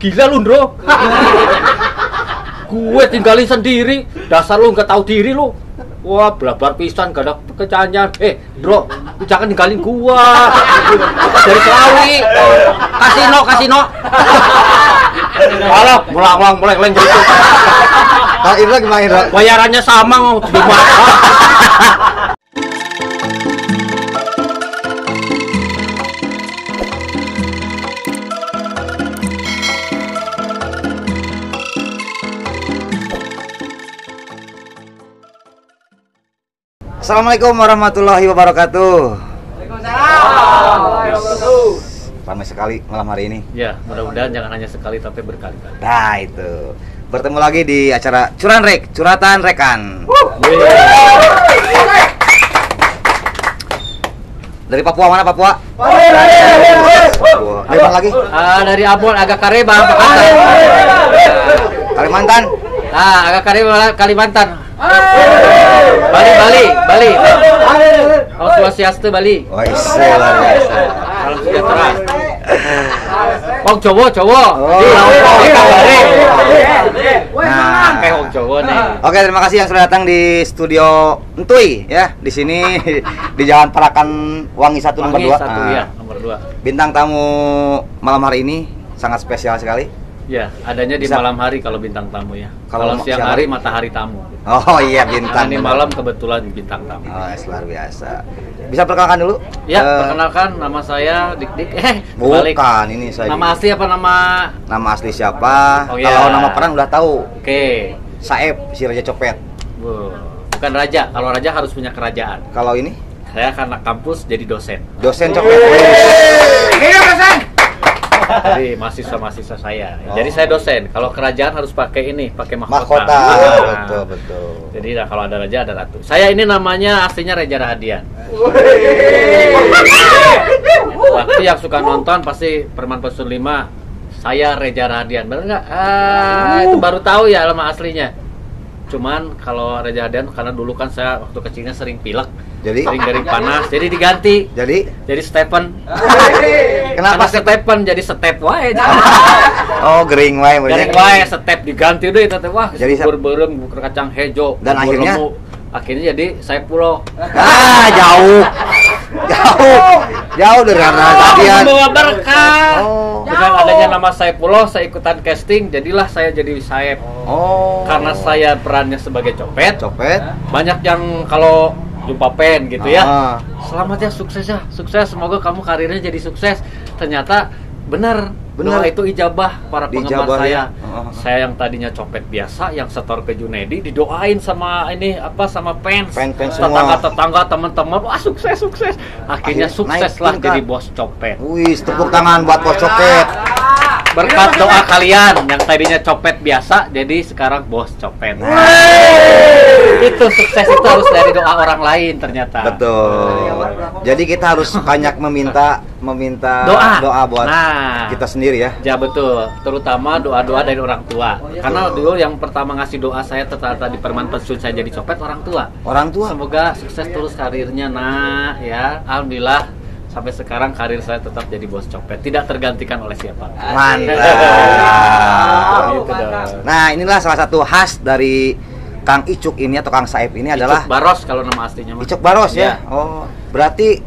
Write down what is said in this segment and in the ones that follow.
Gila lu, Bro. Gue tinggalin sendiri. Dasar lu nggak tahu diri lu. Wah, blabar pisan gak ada pekerjaannya. Bro, lu jangan ninggalin gua. Dari Selawi. Kasino. Alah, ngulang gitu. Kalau Indra gimana Indra? Bayarannya sama mau terima. Assalamualaikum warahmatullahi wabarakatuh. Waalaikumsalam. Ramai sekali malam hari ini. Ya, mudah-mudahan jangan hanya sekali tapi berkali-kali. Nah itu, bertemu lagi di acara Curhatan Rekan. Dari Papua, mana Papua? Dari mana lagi? Dari Ambon, agak Kareba, Kalimantan. Kalimantan. Agak Kareba, Kalimantan. Bali. Oh, Swastiastu Bali. Wah, luar biasa. Salam sejahtera. Wong Jawa. Nah, Kayak Wong Jawa nih. oke, terima kasih yang sudah datang di studio Entuy ya, di sini di Jalan Parakan Wangi 1 nomor 2. Ya, nomor 2. Bintang tamu malam hari ini sangat spesial sekali. Ya, adanya di malam hari kalau bintang tamu ya. Kalau Kalau siang hari matahari tamu. Oh iya, bintang. Ini malam kebetulan bintang tamu. Oh, luar biasa. Bisa perkenalkan dulu? Ya, perkenalkan nama saya Dik. Balik. Bukan, ini saya. Nama asli apa Nama asli siapa? Oh, ya. Kalau nama peran udah tahu. Oke. Saeb, si Raja Copet. Bukan raja. Kalau raja harus punya kerajaan. Kalau ini? Saya karena kampus jadi dosen. Dosen Copet. Jadi mahasiswa saya. Jadi saya dosen. Kalau kerajaan harus pakai mahkota. Betul. Jadi kalau ada raja ada ratu. Saya ini namanya aslinya Reza Rahadian. Waktu yang suka nonton pasti Perman Pesun 5. Saya Reza Rahadian. Benar nggak? Itu baru tahu ya nama aslinya. Cuman kalau Reza Rahadian karena dulu kan saya waktu kecilnya sering pilek. Sering garing panas, jadi diganti. Jadi Stephen. Kenapa Stephen jadi Step wae? Oh, gering wae. Garing wae Step diganti deh itu teh. Wah, jadi berem bukur kacang hejo. Dan akhirnya jadi Saifullah. Jauh dari Rahadian. Membawa berkah. Dengan adanya nama Saifullah, saya ikutan casting, jadilah saya jadi Saif. Karena saya perannya sebagai copet. Banyak yang kalau jumpa pen gitu ya. Selamat ya, sukses. Semoga kamu karirnya jadi sukses. Ternyata benar. Doa itu ijabah para penggemar saya. Saya yang tadinya copet biasa, yang setor ke Junedi, didoain sama sama fans tetangga, teman-teman. Wah, sukses. Akhirnya sukseslah jadi bos copet. Wih, tepuk tangan buat bos copet. Berkat doa kalian yang tadinya copet biasa jadi sekarang bos copet. Itu sukses itu harus dari doa orang lain ternyata. Betul. Jadi kita harus banyak meminta doa buat kita sendiri ya. Ya betul. Terutama doa-doa dari orang tua. Karena dulu yang pertama ngasih doa saya ternyata di Perman Pesun saya jadi copet orang tua. Semoga sukses terus karirnya ya. Alhamdulillah. Sampai sekarang karir saya tetap jadi bos copet, tidak tergantikan oleh siapa. Mantap. Nah, inilah salah satu khas dari Kang Icuk ini atau Kang Saib ini adalah Icuk Baros kalau nama aslinya. Icuk Baros ya. Oh, berarti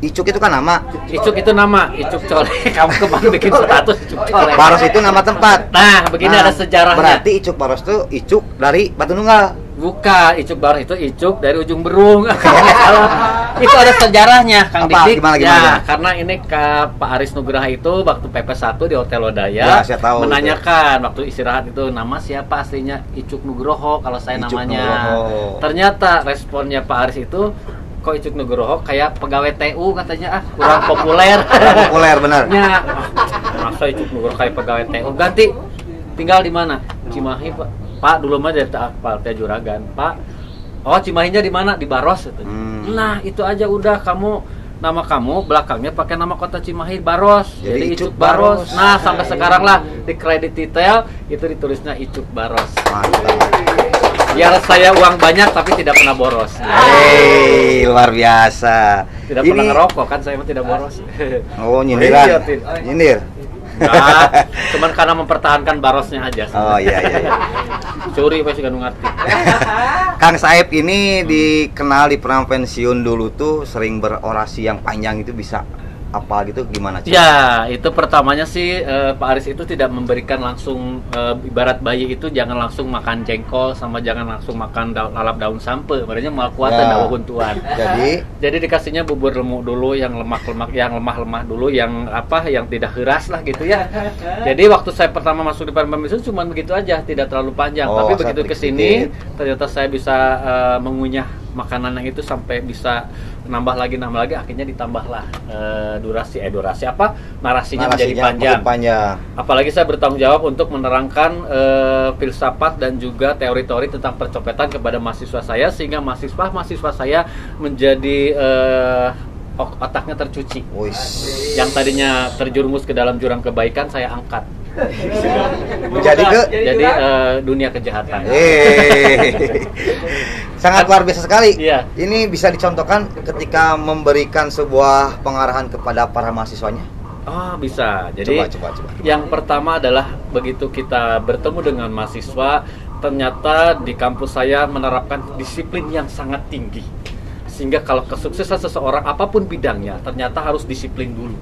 Icuk itu kan nama. Icuk itu nama, Icuk Colek. Kamu kemarin bikin status Icuk Colek. Baros itu nama tempat. Nah, begini ada sejarahnya. Berarti Icuk Baros itu Icuk dari Batu Nunggal. Bukan, Icuk Baros itu Icuk dari ujung berung. Itu ada sejarahnya, Kang Dik. Gimana? Ya, karena ini Pak Aris Nugraha itu waktu PP1 di Hotel Lodaya menanyakan waktu istirahat itu nama siapa aslinya Icuk Nugroho kalau saya namanya. Ternyata responnya Pak Aris itu kok Icuk Nugroho kayak pegawai TU katanya kurang populer. Populer benar. Ya, masa Icuk Nugroho kayak pegawai TU ganti tinggal di mana? Cimahi, Pak, dulu mah dari Pak Juragan, Pak. Oh, Cimahinya di mana? Di Baros gitu. Nah, itu aja udah nama kamu belakangnya pakai nama kota Cimahi Baros. Jadi Icuk Baros. Nah, sampai sekarang lah di kredit detail itu ditulisnya Icuk Baros. Biar saya uang banyak tapi tidak pernah boros. Luar biasa. Tidak pernah ngerokok kan saya mah tidak boros. Oh, nyindiran. Nyindir. Enggak, cuman karena mempertahankan barosnya aja. Oh iya. Curi pasti kan ngerti. Kang Saep ini dikenal di pernah pensiun dulu tuh sering berorasi yang panjang, itu bisa apa gitu gimana? Ya, itu pertamanya sih Pak Aris itu tidak memberikan langsung ibarat bayi itu jangan langsung makan jengkol sama jangan langsung makan lalap daun sampe. Makanya mal kuatan daun huntuan. Jadi dikasihnya bubur lemuk dulu yang lemah-lemah dulu yang tidak keras lah gitu ya. Jadi waktu saya pertama masuk di Parlemen itu cuma begitu aja, tidak terlalu panjang. Tapi begitu ke sini ternyata saya bisa mengunyah makanan yang itu sampai bisa nambah lagi akhirnya ditambahlah narasinya menjadi panjang. Apalagi saya bertanggung jawab untuk menerangkan filsafat dan juga teori-teori tentang percopetan kepada mahasiswa saya sehingga mahasiswa saya menjadi otaknya tercuci. Yang tadinya terjerumus ke dalam jurang kebaikan saya angkat. Jadi dunia kejahatan. Sangat luar biasa sekali. Iya. Ini bisa dicontohkan ketika memberikan sebuah pengarahan kepada para mahasiswanya. Bisa. Jadi coba. Yang pertama adalah begitu kita bertemu dengan mahasiswa, ternyata di kampus saya menerapkan disiplin yang sangat tinggi. Sehingga kalau kesuksesan seseorang apapun bidangnya ternyata harus disiplin dulu.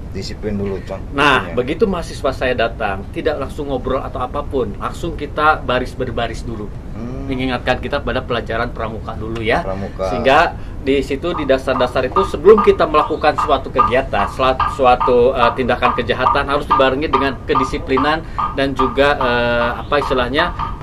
Nah, begitu mahasiswa saya datang, tidak langsung ngobrol atau apapun, langsung kita baris berbaris dulu. Mengingatkan kita pada pelajaran pramuka dulu ya. Sehingga di situ di dasar-dasar itu sebelum kita melakukan suatu kegiatan, suatu tindakan kejahatan harus dibarengi dengan kedisiplinan dan juga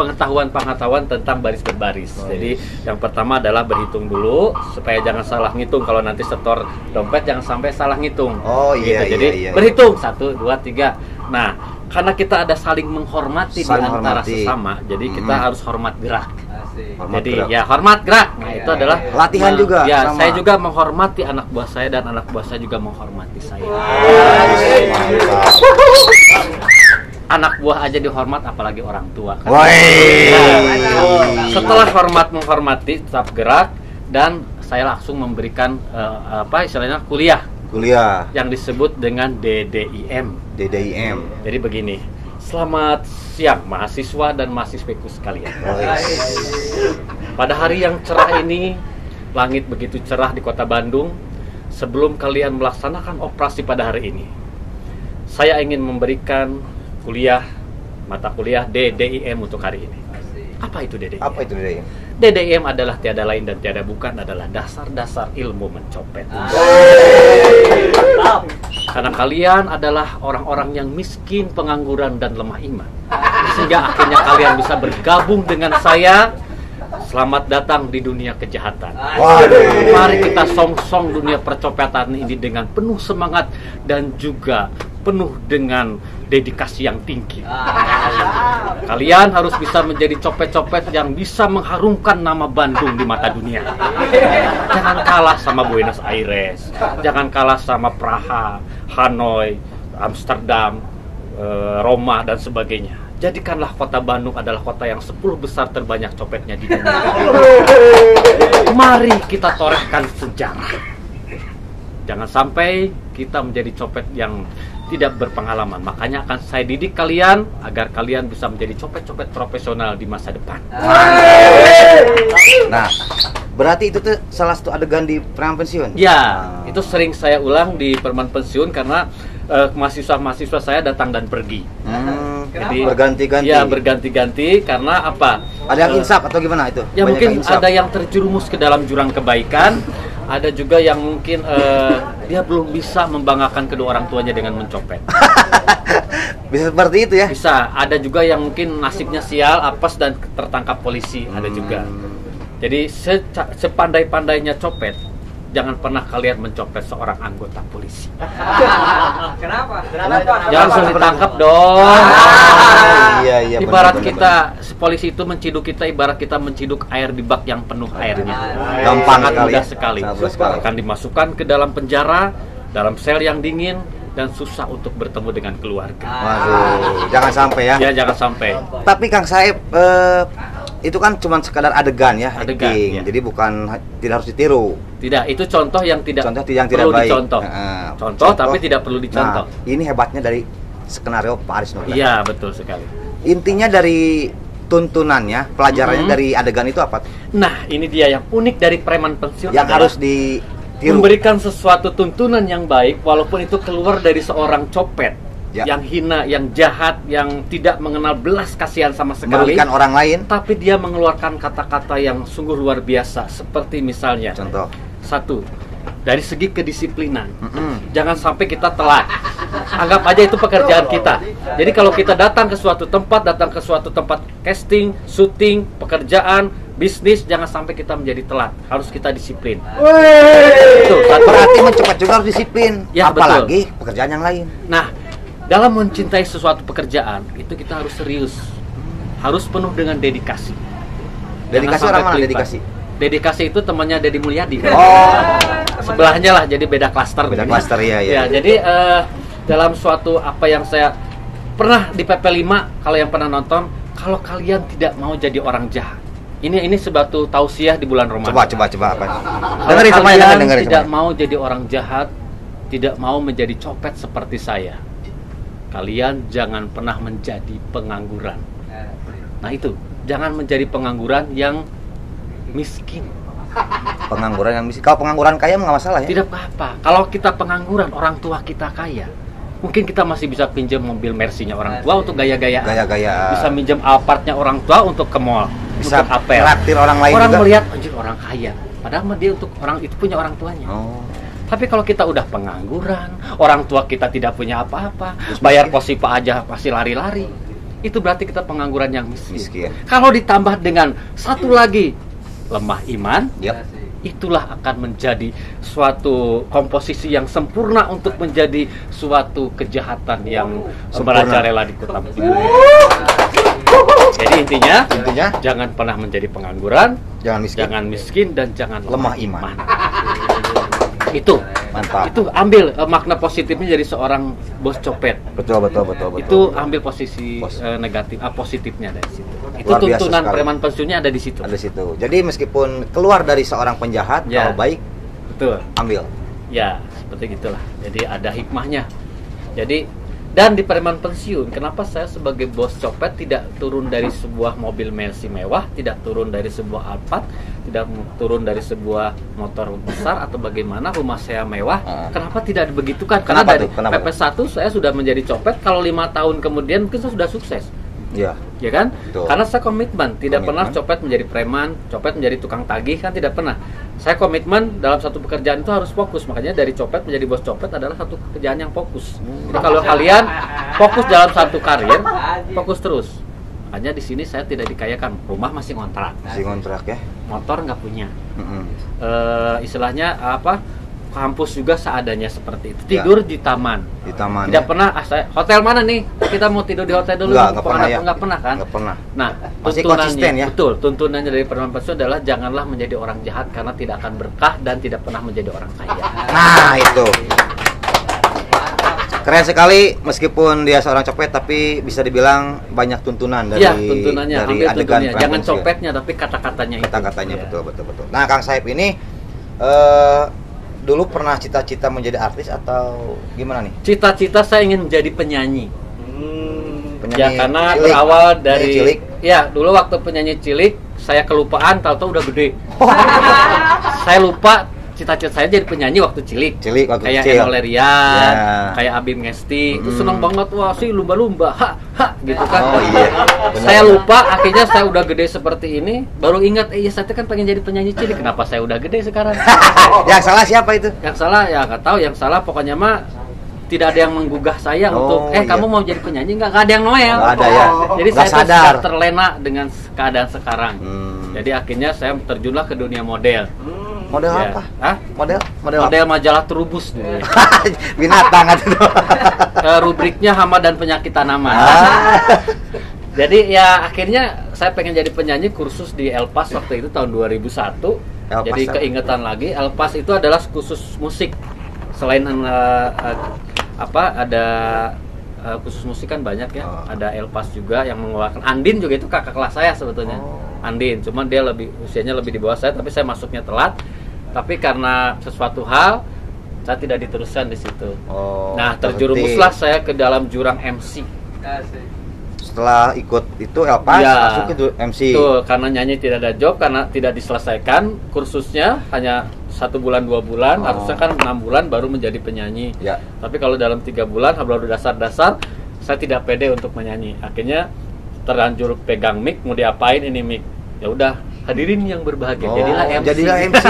pengetahuan tentang baris berbaris. Jadi yang pertama adalah berhitung dulu supaya jangan salah ngitung. Kalau nanti setor dompet jangan sampai salah ngitung. Jadi berhitung 1, 2, 3. Nah, karena kita ada saling menghormati di antara sesama, jadi kita harus hormat gerak. Hormat gerak. Nah, itu adalah latihan juga. Ya, saya juga menghormati anak buah saya dan anak buah saya juga menghormati saya. Anak buah aja dihormat, apalagi orang tua. Setelah menghormati, tetap gerak dan saya langsung memberikan kuliah yang disebut dengan DDIM. Jadi begini, selamat siang mahasiswa dan mahasiswiku sekalian. Pada hari yang cerah ini, langit begitu cerah di kota Bandung. Sebelum kalian melaksanakan operasi pada hari ini, saya ingin memberikan mata kuliah DDIM untuk hari ini. Apa itu DDIM? DDIM adalah tiada lain dan tiada bukan adalah dasar-dasar ilmu mencopet. Karena kalian adalah orang-orang yang miskin, pengangguran, dan lemah iman. Sehingga akhirnya kalian bisa bergabung dengan saya. Selamat datang di dunia kejahatan. Mari kita song-song dunia percopetan ini dengan penuh semangat dan juga penuh dengan dedikasi yang tinggi. Kalian harus bisa menjadi copet-copet yang bisa mengharumkan nama Bandung di mata dunia. Jangan kalah sama Buenos Aires, jangan kalah sama Praha, Hanoi, Amsterdam, Roma dan sebagainya. Jadikanlah kota Bandung adalah kota yang 10 besar terbanyak copetnya di dunia. Mari kita torehkan sejarah. Jangan sampai kita menjadi copet yang tidak berpengalaman. Makanya akan saya didik kalian agar kalian bisa menjadi copet-copet profesional di masa depan. Nah, berarti itu tuh salah satu adegan di permen pensiun? Ya, itu sering saya ulang di permen pensiun karena mahasiswa-mahasiswa saya datang dan pergi. Jadi berganti-ganti. Ya, berganti-ganti karena apa? Ada yang insaf atau gimana itu? Ya mungkin ada yang terjerumus ke dalam jurang kebaikan, ada juga yang mungkin dia belum bisa membanggakan kedua orang tuanya dengan mencopet. Bisa seperti itu ya? Bisa. Ada juga yang mungkin nasibnya sial, apes dan tertangkap polisi. Ada juga. Jadi sepandai-pandainya copet, jangan pernah kalian mencopet seorang anggota polisi. Kenapa? Jangan langsung ditangkap dong. Iya, ibarat kita polisi itu menciduk kita, ibarat kita menciduk air di bak yang penuh airnya. Gampang mudah sekali. Akan dimasukkan ke dalam penjara, dalam sel yang dingin dan susah untuk bertemu dengan keluarga. Waduh, jangan sampai ya. Ya, jangan sampai. Tapi Kang Saep, itu kan cuma sekadar adegan ya, adegan, ya. Jadi tidak harus ditiru. Tidak, itu contoh yang tidak perlu dicontoh. Contoh tapi tidak perlu dicontoh. Nah, ini hebatnya dari skenario Pak Aris Nur. Iya, betul sekali. Intinya dari tuntunannya, pelajarannya dari adegan itu apa? Nah, ini dia yang unik dari preman pensiun Yang adalah harus ditiru. memberikan sesuatu tuntunan yang baik walaupun itu keluar dari seorang copet yang hina, yang jahat, yang tidak mengenal belas kasihan sama sekali, merugikan orang lain, tapi dia mengeluarkan kata-kata yang sungguh luar biasa. Seperti misalnya, contoh, satu, dari segi kedisiplinan, jangan sampai kita telat. Anggap aja itu pekerjaan kita. Jadi kalau kita datang ke suatu tempat casting, syuting, pekerjaan, bisnis, jangan sampai kita menjadi telat. Harus kita disiplin. Itu berarti mencepat juga harus disiplin. Ya, apalagi pekerjaan yang lain. Nah, dalam mencintai sesuatu pekerjaan itu kita harus serius, harus penuh dengan dedikasi. Dedikasi orang mana dedikasi? Dedikasi itu temannya Deddy Mulyadi. Oh, sebelahnya lah, jadi beda klaster. Beda klaster ya. Ya, jadi dalam suatu apa yang saya pernah di PP5, kalau yang pernah nonton, kalau kalian tidak mau jadi orang jahat. Ini sebatu tausiah di bulan Ramadan. Coba apa? Dengerin semuanya, dengerin. Tidak mau jadi orang jahat, tidak mau menjadi copet seperti saya. Kalian jangan pernah menjadi pengangguran. Nah itu, jangan menjadi pengangguran yang miskin. Pengangguran yang miskin. Kalau pengangguran kaya nggak masalah ya? Tidak apa-apa. Kalau kita pengangguran, orang tua kita kaya, mungkin kita masih bisa pinjam mobil Mercy-nya orang tua untuk gaya-gayaan. Bisa minjem Alphard-nya orang tua untuk ke mall, bisa untuk apel. traktir orang lain orang juga. Melihat anjir orang kaya, padahal dia untuk orang itu punya orang tuanya. Tapi kalau kita udah pengangguran, orang tua kita tidak punya apa-apa, bayar Posipa aja pasti lari-lari, itu berarti kita pengangguran yang miskin. Kalau ditambah dengan satu lagi, lemah iman, itulah akan menjadi suatu komposisi yang sempurna untuk menjadi suatu kejahatan yang merajalela di kota Bogor. Jadi intinya jangan pernah menjadi pengangguran, jangan miskin dan jangan lemah iman. Itu mantap. Itu ambil makna positifnya dari seorang bos copet. Betul. Itu ambil posisi negatif, positifnya dari situ. Itu tuntunan preman pensiunnya ada di situ. Ada di situ. Jadi meskipun keluar dari seorang penjahat, kalau baik, betul. Ambil. Ya, seperti gitulah. Jadi ada hikmahnya. Jadi dan di preman pensiun, kenapa saya sebagai bos copet tidak turun dari sebuah mobil Mercy mewah, tidak turun dari sebuah Alphard, tidak turun dari sebuah motor besar atau bagaimana, rumah saya mewah? Kenapa tidak begitu kan? Karena dari PP1 saya sudah menjadi copet, kalau 5 tahun kemudian mungkin saya sudah sukses. Ya kan? Betul. Karena saya komitmen, tidak pernah copet menjadi preman, copet menjadi tukang tagih, kan tidak pernah. Saya komitmen dalam satu pekerjaan itu harus fokus, makanya dari copet menjadi bos copet adalah satu pekerjaan yang fokus. Jadi kalau kalian fokus dalam satu karir, fokus terus. Makanya di sini saya tidak dikayakan, rumah masih ngontrak. Masih ngontrak ya? Motor nggak punya. Istilahnya apa? Kampus juga seadanya seperti itu. Tidur di taman. Di taman. Tidak pernah. Hotel mana nih? Kita mau tidur di hotel dulu. Nggak pernah ya. Nggak pernah kan? Nggak pernah. Nah, masih konsisten ya. Betul. Tuntunannya dari preman pensiun adalah janganlah menjadi orang jahat karena tidak akan berkah dan tidak pernah menjadi orang kaya. Nah itu. Keren sekali, meskipun dia seorang copet tapi bisa dibilang banyak tuntunan dari tuntunannya, dari adegan. Jangan copetnya tapi kata-katanya. Kata-katanya betul. Nah, Kang Saip ini dulu pernah cita-cita menjadi artis atau gimana nih? Cita-cita saya ingin menjadi penyanyi. Penyanyi ya karena cilik. Berawal dari cilik. Ya dulu waktu penyanyi cilik saya kelupaan, tahu-tahu udah gede. Saya lupa cita-cita saya jadi penyanyi waktu cilik. Waktu kayak Eno Lerian, kayak Abim Ngesti, itu seneng banget, wah sih lumba-lumba, gitu kan. Saya lupa, akhirnya saya udah gede seperti ini, baru ingat, saya kan pengen jadi penyanyi cilik, kenapa saya udah gede sekarang? Yang salah siapa itu? Yang salah ya nggak tahu, yang salah pokoknya mah tidak ada yang menggugah saya untuk kamu mau jadi penyanyi, nggak ada yang noel. Nggak ada ya. Jadi saya sadar terlena dengan keadaan sekarang. Jadi akhirnya saya terjunlah ke dunia model. Model apa? Model majalah Trubus dulu. Binatang itu. Rubriknya hama dan penyakit tanaman. Jadi ya akhirnya saya pengen jadi penyanyi, kursus di Elpas waktu itu tahun 2001. Jadi keingetan lagi, Elpas itu adalah kursus musik. Selain ada khusus musik kan banyak ya. Ada Elpas juga yang mengeluarkan. Andin juga itu kakak kelas saya sebetulnya. Andin, cuman dia usianya lebih di bawah saya, tapi saya masuknya telat. Tapi karena sesuatu hal ternyata tidak diteruskan di situ. Nah, berhenti. terjerumuslah saya ke dalam jurang MC. Setelah ikut itu Elpas masuk ke MC. Betul, karena nyanyi tidak ada job, karena tidak diselesaikan kursusnya hanya 1 bulan 2 bulan, harusnya kan 6 bulan baru menjadi penyanyi. Ya. Tapi kalau dalam 3 bulan baru dasar-dasar, saya tidak pede untuk menyanyi. Akhirnya terlanjur pegang mic, mau diapain ini mic? Ya udah, hadirin yang berbahagia. Jadilah MC. Jadilah MC.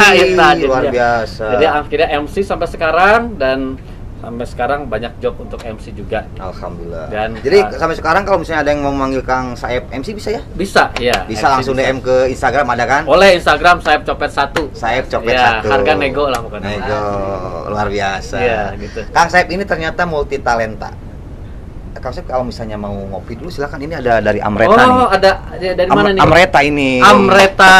Luar biasa. Jadi akhirnya MC sampai sekarang, dan sampai sekarang banyak job untuk MC juga. Alhamdulillah. Dan jadi sampai sekarang kalau misalnya ada yang mau memanggil Kang Saep MC bisa ya? Bisa, ya. Bisa MC langsung bisa. DM ke Instagram ada kan? Oleh Instagram Saep Copet 1. Saep Copet ya, 1. Harga nego lah pokoknya. Nego, luar biasa. Iya, gitu. Kang Saep ini ternyata multi talenta. Kang Saep kalau misalnya mau ngopi dulu silakan, ini ada dari Amreta nih. Oh, ada dari mana nih? Amreta ini. Amreta.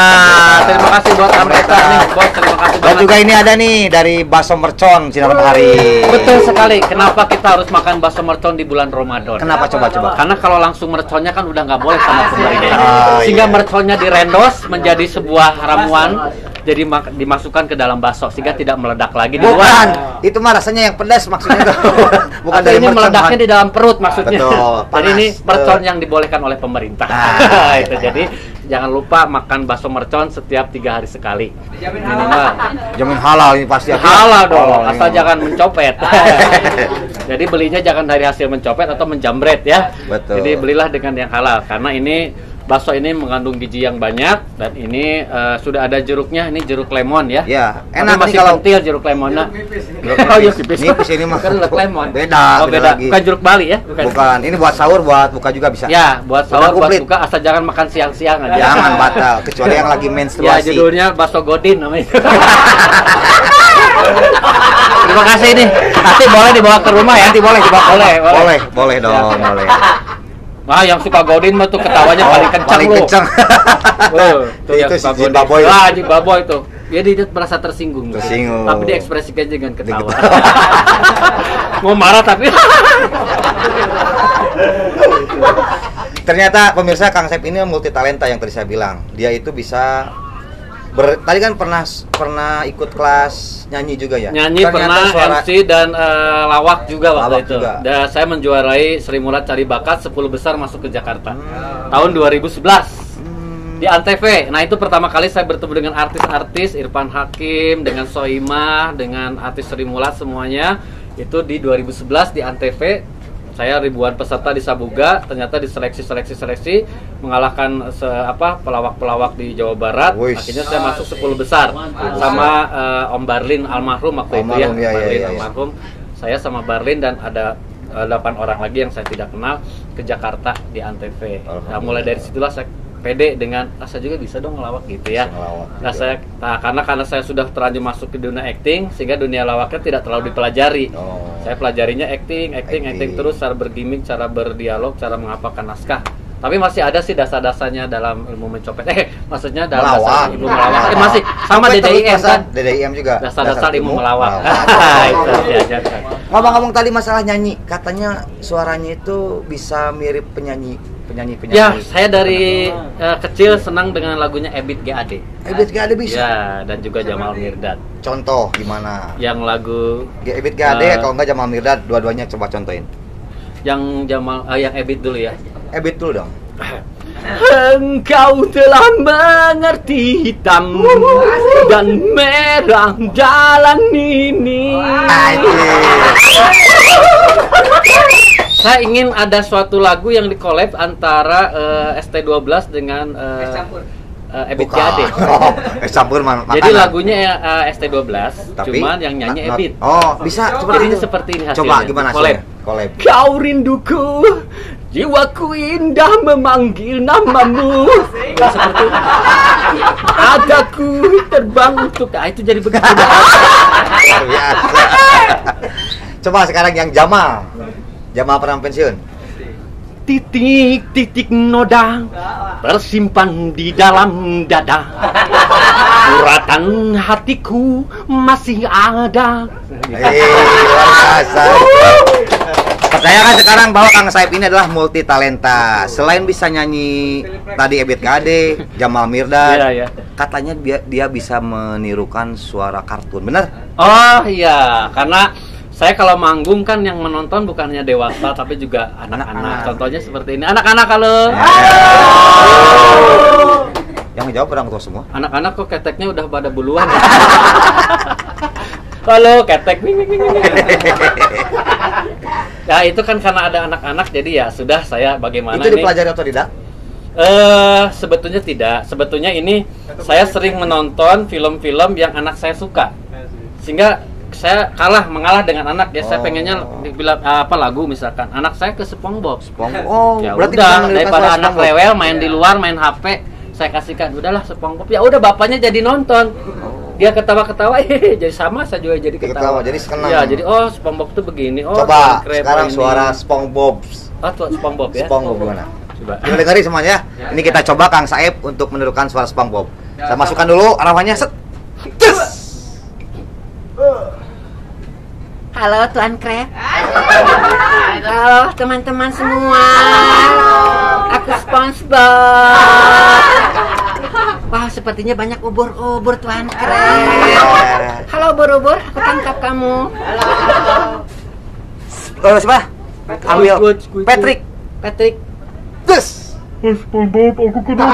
Terima kasih buat Amreta nih, Bos. Terima kasih banget. Dan juga ini ada nih dari Bakso Mercon Sinar Matahari. Betul sekali. Kenapa kita harus makan bakso mercon di bulan Ramadan? Kenapa coba? Karena kalau langsung merconnya kan udah nggak boleh sama pemerintah. Sehingga merconnya direndos menjadi sebuah ramuan, jadi dimasukkan ke dalam bakso sehingga tidak meledak lagi di luar. Bukan, itu mah rasanya yang pedas maksudnya itu. Bukan atau dari ini mercon, meledaknya di dalam perut maksudnya. Betul, jadi ini mercon yang dibolehkan oleh pemerintah. Itu jadi jangan lupa makan bakso mercon setiap 3 hari sekali. Minimal. Jamin halal ini pasti. Halal dong, asal jangan mencopet. Jadi belinya jangan dari hasil mencopet atau menjamret ya. Betul. Jadi belilah dengan yang halal, karena ini bakso ini mengandung gizi yang banyak, dan ini sudah ada jeruknya, ini jeruk lemon ya. Ya, enak masih kalau pentil jeruk lemonnya. Oh iya, nipis ini mah. Bukan jeruk lemon. Beda, beda lagi. Bukan jeruk Bali ya, bukan. Ini buat sahur, buat buka juga bisa. Ya, buat sahur, buat buka, asal jangan makan siang-siang aja. Jangan batal, kecuali yang lagi menstruasi. Ya, judulnya bakso godin namanya. Terima kasih nih. Nanti boleh dibawa ke rumah ya. Nanti boleh dibawa boleh dong, boleh. Nah, yang suka godin mah tuh ketawanya paling kencang paling kencang. Tuh yang suka godin. Baboy. Ah, Baboy itu. Dia merasa tersinggung. Tapi diekspresikan dengan ketawa. Mau marah tapi. Ternyata pemirsa, Kang Saep ini multi talenta yang tadi saya bilang. Dia itu bisa tadi kan pernah ikut kelas nyanyi juga ya? Nyanyi pernah, MC dan lawak juga waktu itu. Dan saya menjuarai Sri Mulat Cari Bakat 10 besar masuk ke Jakarta tahun 2011 di Antv. Nah, itu pertama kali saya bertemu dengan artis-artis, Irfan Hakim, dengan Soimah, dengan artis Sri Mulat semuanya. Itu di 2011 di Antv. Saya ribuan peserta di Sabuga, ternyata diseleksi mengalahkan pelawak-pelawak di Jawa Barat. Akhirnya saya masuk 10 besar sama Om Barlin almarhum waktu itu ya. Barlin almarhum. Saya sama Barlin dan ada 8 orang lagi yang saya tidak kenal ke Jakarta di Antv. Nah, mulai dari situlah saya pede dengan saya juga bisa dong ngelawak gitu ya. Karena saya sudah terlanjur masuk ke dunia acting, sehingga dunia lawaknya tidak terlalu dipelajari. Saya pelajarinya acting terus, cara bergimik, cara berdialog, cara menghafalkan naskah. Tapi masih ada sih dasar-dasarnya dalam ilmu mencopet. Maksudnya dalam dasar ilmu melawak. Masih sama DDIM kan? DDIM juga. Dasar ilmu melawak. Itu diajarkan. Ngomong-ngomong tadi masalah nyanyi, katanya suaranya itu bisa mirip penyanyi. Ya, saya dari kecil senang dengan lagunya Ebit GAD. Ebit GAD bisa? Ya, dan juga Jamal Mirdad. Contoh gimana? Yang lagu Ebit GAD kalau enggak Jamal Mirdad, dua-duanya coba contohin. Yang Ebit dulu ya. Ebit dulu dong. Engkau telah mengerti hitam dan merah jalan ini. Saya ingin ada suatu lagu yang dikolab antara ST12 dengan Ebit GAD. Campur mana? Jadi lagunya ST12, cuman yang nyanyi Ebit. Oh, bisa. Coba jadinya seperti ini hasilnya. Coba gimana hasilnya? Kolab. Kau rinduku, jiwaku indah memanggil namamu. Seperti itu. Adaku terbang untuk. Itu jadi begitu. Coba sekarang yang Jamal pernah pensiun. Titik-titik noda tersimpan di dalam dada. Suratan hatiku masih ada. Luar biasa. Saya kan sekarang bahwa Kang Saip ini adalah multi talenta. Selain bisa nyanyi tadi Ebit Kade, Jamal Mirdad, katanya dia bisa menirukan suara kartun, bener? Oh iya, karena saya kalau manggung kan yang menonton bukan hanya dewasa tapi juga anak-anak. Contohnya seperti ini. Anak-anak halo. Yang jawab orang tua semua. Anak-anak kok keteknya udah pada buluan. Halo, ketek. Ya itu kan karena ada anak-anak jadi ya sudah saya bagaimana itu dipelajari atau tidak? Sebetulnya tidak. Sebetulnya ini saya sering menonton film-film yang anak saya suka. Sehingga saya mengalah dengan anak ya. Saya pengennya dibilang lagu misalkan anak saya ke SpongeBob. Ya berarti udah daripada anak rewel main di luar main HP, saya kasihkan udahlah SpongeBob. Ya udah bapaknya jadi nonton. Dia ketawa-ketawa, jadi sama saya juga jadi ketawa. Jadi senang. Ya, jadi SpongeBob tuh begini. Coba sekarang suara SpongeBob. SpongeBob ya. SpongeBob gimana? Coba. Kita dengerin semuanya. Ini kita coba Kang Saip untuk menirukan suara SpongeBob. Saya masukkan dulu arahnya set. Halo Tuan Krep. Halo teman-teman semua. Aku SpongeBob. Wah, sepertinya banyak ubur-ubur Tuan Krep. Halo ubur-ubur, aku tangkap kamu. Halo siapa? Ambil Patrick. Yes. SpongeBob, aku kena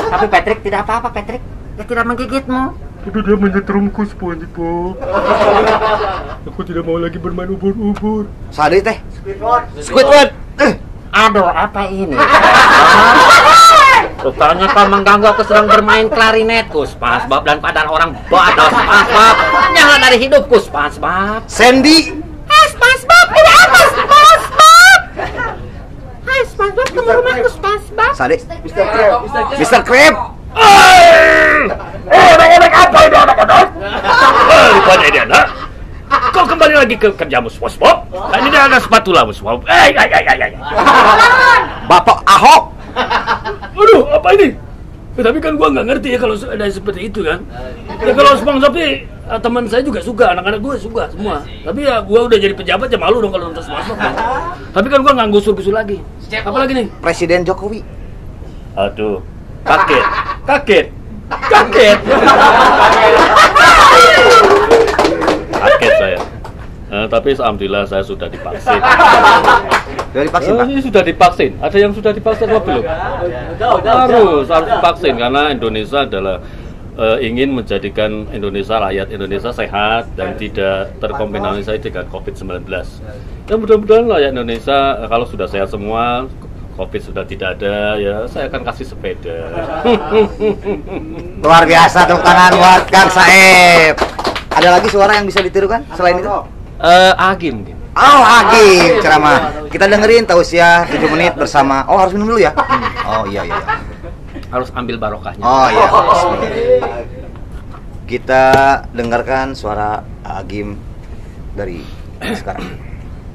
Tapi Patrick tidak apa-apa, Patrick. Dia tidak menggigitmu. Tapi dia menyetrum SpongeBob. Aku tidak mau lagi bermain ubur-ubur. Sadi teh. Squidward. Aduh, apa ini? Rupanya kau mengganggu aku sedang bermain klarinetku, SpongeBob, dan padahal orang bodoh SpongeBob. Nyala dari hidupku, SpongeBob. Sandy. Hai SpongeBob, ini apa SpongeBob? Hai SpongeBob, kamu rumahku SpongeBob. Sadi. Mr. Krab. Anak-anak apa ini anak-anak? Rupanya ini anak. Kau kembali lagi ke kerjamu SpongeBob. Ini dia ada spatula SpongeBob. Bapak Ahok. Aduh, apa ini? Tapi kan gua nggak ngerti ya kalau ada seperti itu kan. Ya kalau SpongeBob sih teman saya juga suka, anak-anak gua suka semua. Tapi ya gua udah jadi pejabat ya malu dong kalau nonton SpongeBob. Kan? Tapi kan gua nggak gusur-gusur lagi. Apa lagi nih? Presiden Jokowi. Aduh, kaget saya. Tapi alhamdulillah saya sudah divaksin. Sudah divaksin, Pak? Sudah divaksin. Ada yang sudah divaksin atau belum? Harus divaksin karena Indonesia adalah ingin menjadikan rakyat Indonesia sehat dan tidak terkombinasi dengan COVID-19. Dan mudah-mudahan rakyat Indonesia kalau sudah sehat semua, COVID sudah tidak ada, ya saya akan kasih sepeda. Luar biasa, tepuk tangan buat Kang Saip. Ada lagi suara yang bisa ditirukan selain itu? Agim. Oh, Agim ceramah. Kita dengerin tausiah 7 menit bersama. Oh, harus minum dulu ya? Oh, iya. Harus ambil barokahnya. Oh, iya. Kita dengarkan suara Agim dari sekarang.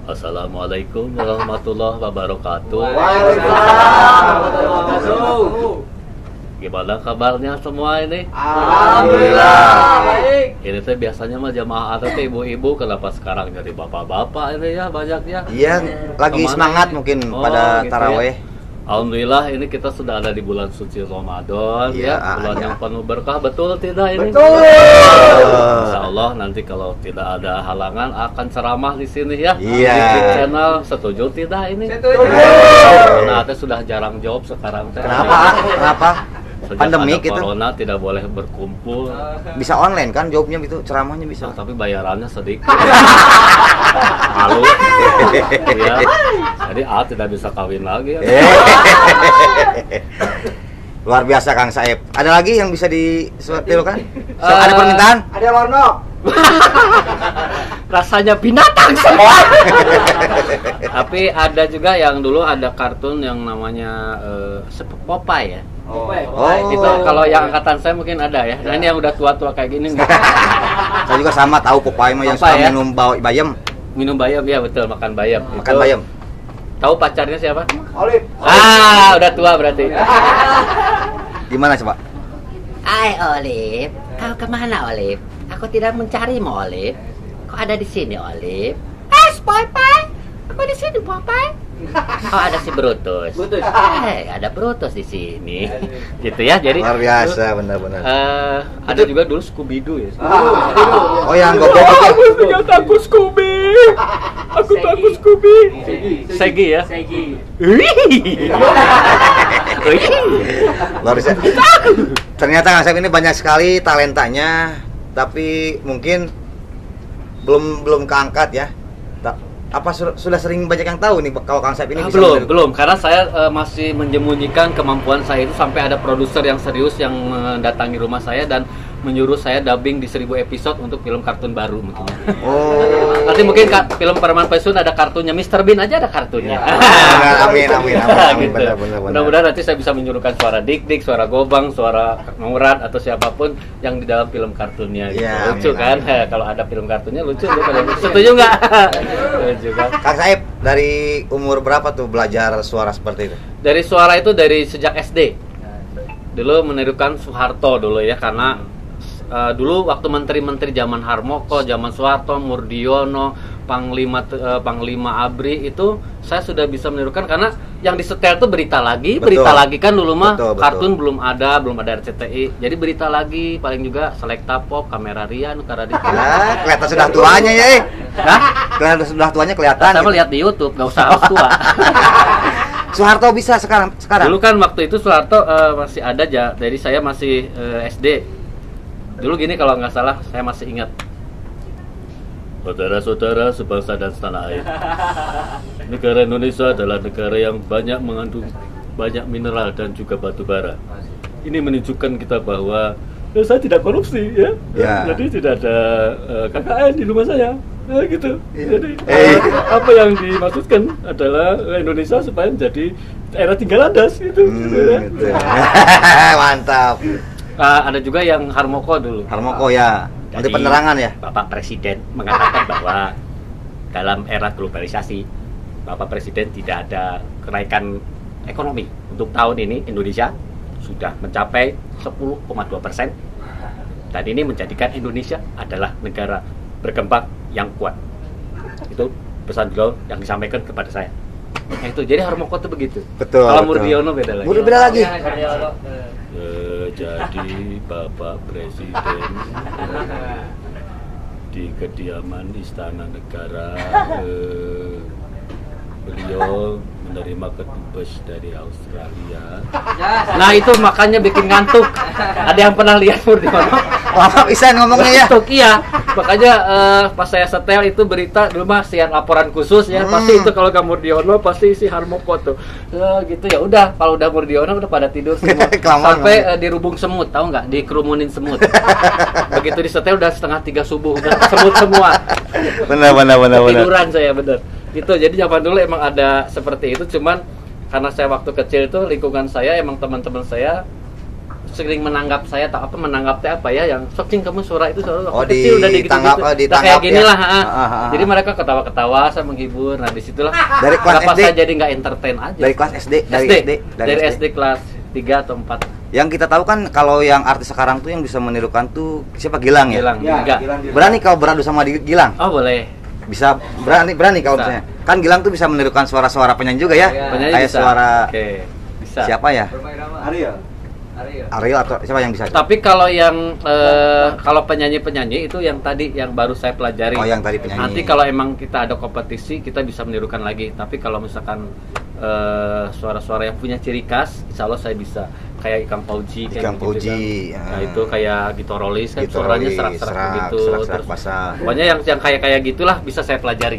Assalamualaikum warahmatullahi wabarakatuh. Gimana kabarnya semua ini? Alhamdulillah. Ini saya biasanya mah jamaah atau ibu-ibu, kenapa sekarang jadi bapak-bapak ini ya banyaknya? Iya, lagi semangat mungkin pada gitu taraweh. Ya. Alhamdulillah ini kita sudah ada di bulan suci Ramadan ya, bulan yang penuh berkah, betul tidak ini? Betul. Insya Allah nanti kalau tidak ada halangan akan ceramah di sini ya. Iya. Di channel, setuju tidak ini? Setuju. Karena saya sudah jarang jawab sekarang. Kenapa? Sejak Pandemi ada gitu. Corona tidak boleh berkumpul. Bisa online kan jawabnya gitu, ceramahnya bisa. Tapi bayarannya sedikit. Malu. Ya. Jadi tidak bisa kawin lagi ya. Luar biasa Kang Saip. Ada lagi yang bisa ditirukan? Ada permintaan? Ada warna. Rasanya binatang semua. Tapi ada juga yang dulu ada kartun yang namanya Popeye ya. Oh. Itu kalau yang angkatan saya mungkin ada ya. Nah, ini yang udah tua-tua kayak gini nih. Saya juga sama tahu Popeye mah yang suka minum bayam. Minum bayam ya, betul, makan bayam. Makan bayam. Tahu pacarnya siapa? Olive. Udah tua berarti. Gimana coba? Hai Olive, kau kemana Olive? Aku tidak mencarimu Olive. Kok ada di sini, Olive? Pai. Aku di sini, Pai. Oh, ada si Brutus. Ada Brutus di sini. Gitu ya. Jadi luar biasa, benar-benar. Ada juga dulu Scooby Doo ya. Oh, yang goblok itu. Aku punya takut Scooby. Aku takut Scooby. Segi ya. Luar biasa. Ternyata Kang Saip ini banyak sekali talentanya, tapi mungkin belum keangkat ya. Apa sudah sering banyak yang tahu nih kalau Kang Saip ini bisa belum karena saya masih menyembunyikan kemampuan saya itu sampai ada produser yang serius yang mendatangi rumah saya dan menyuruh saya dubbing di 1000 episode untuk film kartun baru mungkin. Oh. Nanti mungkin film Perman Pesun ada kartunnya, Mr. Bean aja ada kartunnya. Amin. Gitu. Benar. Mudah-mudahan nanti saya bisa menyuruhkan suara Dik, suara Gobang, suara Murad atau siapapun yang di dalam film kartunnya. Gitu. Ya, lucu amin, kan? amin. Kalau ada film kartunnya lucu. Setuju nggak? Setuju kan? Kang Saip dari umur berapa tuh belajar suara seperti itu? Dari suara itu dari sejak SD. Dulu menirukan Soeharto dulu ya karena dulu waktu menteri-menteri zaman Harmoko, zaman Soeharto, Murdiono, Panglima ABRI itu saya sudah bisa menirukan karena yang disetel tuh berita lagi kan dulu mah kartun belum ada RCTI. Jadi berita lagi paling juga Selekta Pop, Kamera Rian, kelihatan sudah tuanya ya. Kelihatan sudah tuanya kelihatan. Saya lihat di YouTube, enggak usah harus tua. Soeharto bisa sekarang. Dulu kan waktu itu Soeharto masih ada aja. Jadi saya masih SD. Dulu gini kalau nggak salah, saya masih ingat. Saudara-saudara sebangsa dan setanah air. Negara Indonesia adalah negara yang banyak mengandung banyak mineral dan juga batu bara. Ini menunjukkan kita bahwa saya tidak korupsi ya. Jadi tidak ada KKN di rumah saya. Gitu. Jadi apa yang dimaksudkan adalah Indonesia supaya menjadi daerah tinggal landas gitu. Gitu. Mantap. Ada juga yang Harmoko dulu. Harmoko ya. Nanti penerangan ya. Bapak Presiden mengatakan bahwa dalam era globalisasi, Bapak Presiden tidak ada kenaikan ekonomi. Untuk tahun ini Indonesia sudah mencapai 10,2%. Dan ini menjadikan Indonesia adalah negara berkembang yang kuat. Itu pesan beliau yang disampaikan kepada saya. Itu jadi Harmoko itu begitu. Betul. Kalau Murdiono beda lagi. Beda lagi. Jadi Bapak Presiden di kediaman Istana Negara beliau menerima kedubes dari Australia. Nah itu makanya bikin ngantuk. Ada yang pernah lihat Murdiono? Lama bisa ngomongnya ya. Ngantuk iya. Makanya pas saya setel itu berita dulu mah siar laporan khusus ya. Pasti itu kalau gak Murdiono pasti si Harmoko tuh. Gitu ya udah. Kalau udah Murdiono udah pada tidur semua. Sampai dirubung semut, tahu nggak? Dikerumunin semut. Begitu disetel udah 2:30 subuh udah semut semua. Benar. Tiduran saya bener. Gitu, jadi zaman dulu emang ada seperti itu, cuman karena saya waktu kecil itu lingkungan saya emang teman-teman saya sering menanggap saya tak apa menanggapnya apa ya yang soking kamu suara itu suara kecil udah gitu-gitu kayak gini lah jadi mereka ketawa-ketawa saya menghibur. Nah disitulah dari kelas SD saya jadi nggak entertain aja dari kelas SD dari SD kelas 3 atau 4. Yang kita tahu kan kalau yang artis sekarang tuh yang bisa menirukan tuh siapa? Gilang ya? Gilang. Berani kau beradu sama Gilang? Oh boleh. Bisa berani kalau misalnya. Kan Gilang tuh bisa menirukan suara-suara penyanyi juga ya. Penyanyi kayak bisa. Suara Bisa. Siapa ya? Ariel atau siapa yang bisa? Tapi kalau yang kalau penyanyi itu yang tadi yang baru saya pelajari. Oh, yang tadi penyanyi. Nanti kalau emang kita ada kompetisi kita bisa menirukan lagi. Tapi kalau misalkan suara-suara yang punya ciri khas, insya Allah saya bisa. Kayak Ikang Fauji kan. Nah itu kayak Gitorolis kan suaranya serak-serak gitu. Serak basah. Pokoknya yang kayak gitulah bisa saya pelajari.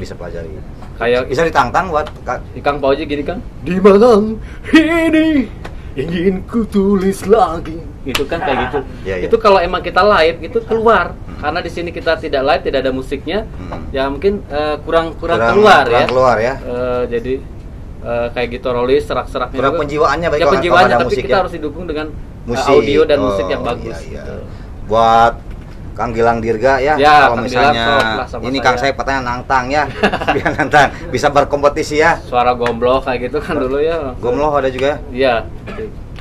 Kayak bisa ditantang buat Ikang Fauji gini kan. Di malam ini ingin ku tulis lagi. Itu kan kayak gitu. Itu kalau emang kita live itu keluar. Karena di sini kita tidak live, tidak ada musiknya. Ya mungkin kurang keluar ya. Jadi kayak Gitorolis serak-serak kurang penjiwaannya baik ya, penjiwaannya tapi musik kita harus didukung dengan audio dan musik yang bagus gitu. Buat Kang Gilang Dirga ya kalau misalnya ini Kang saya katanya nantang ya biar nantang bisa berkompetisi ya suara gombloh kayak gitu kan dulu ya gombloh ada juga ya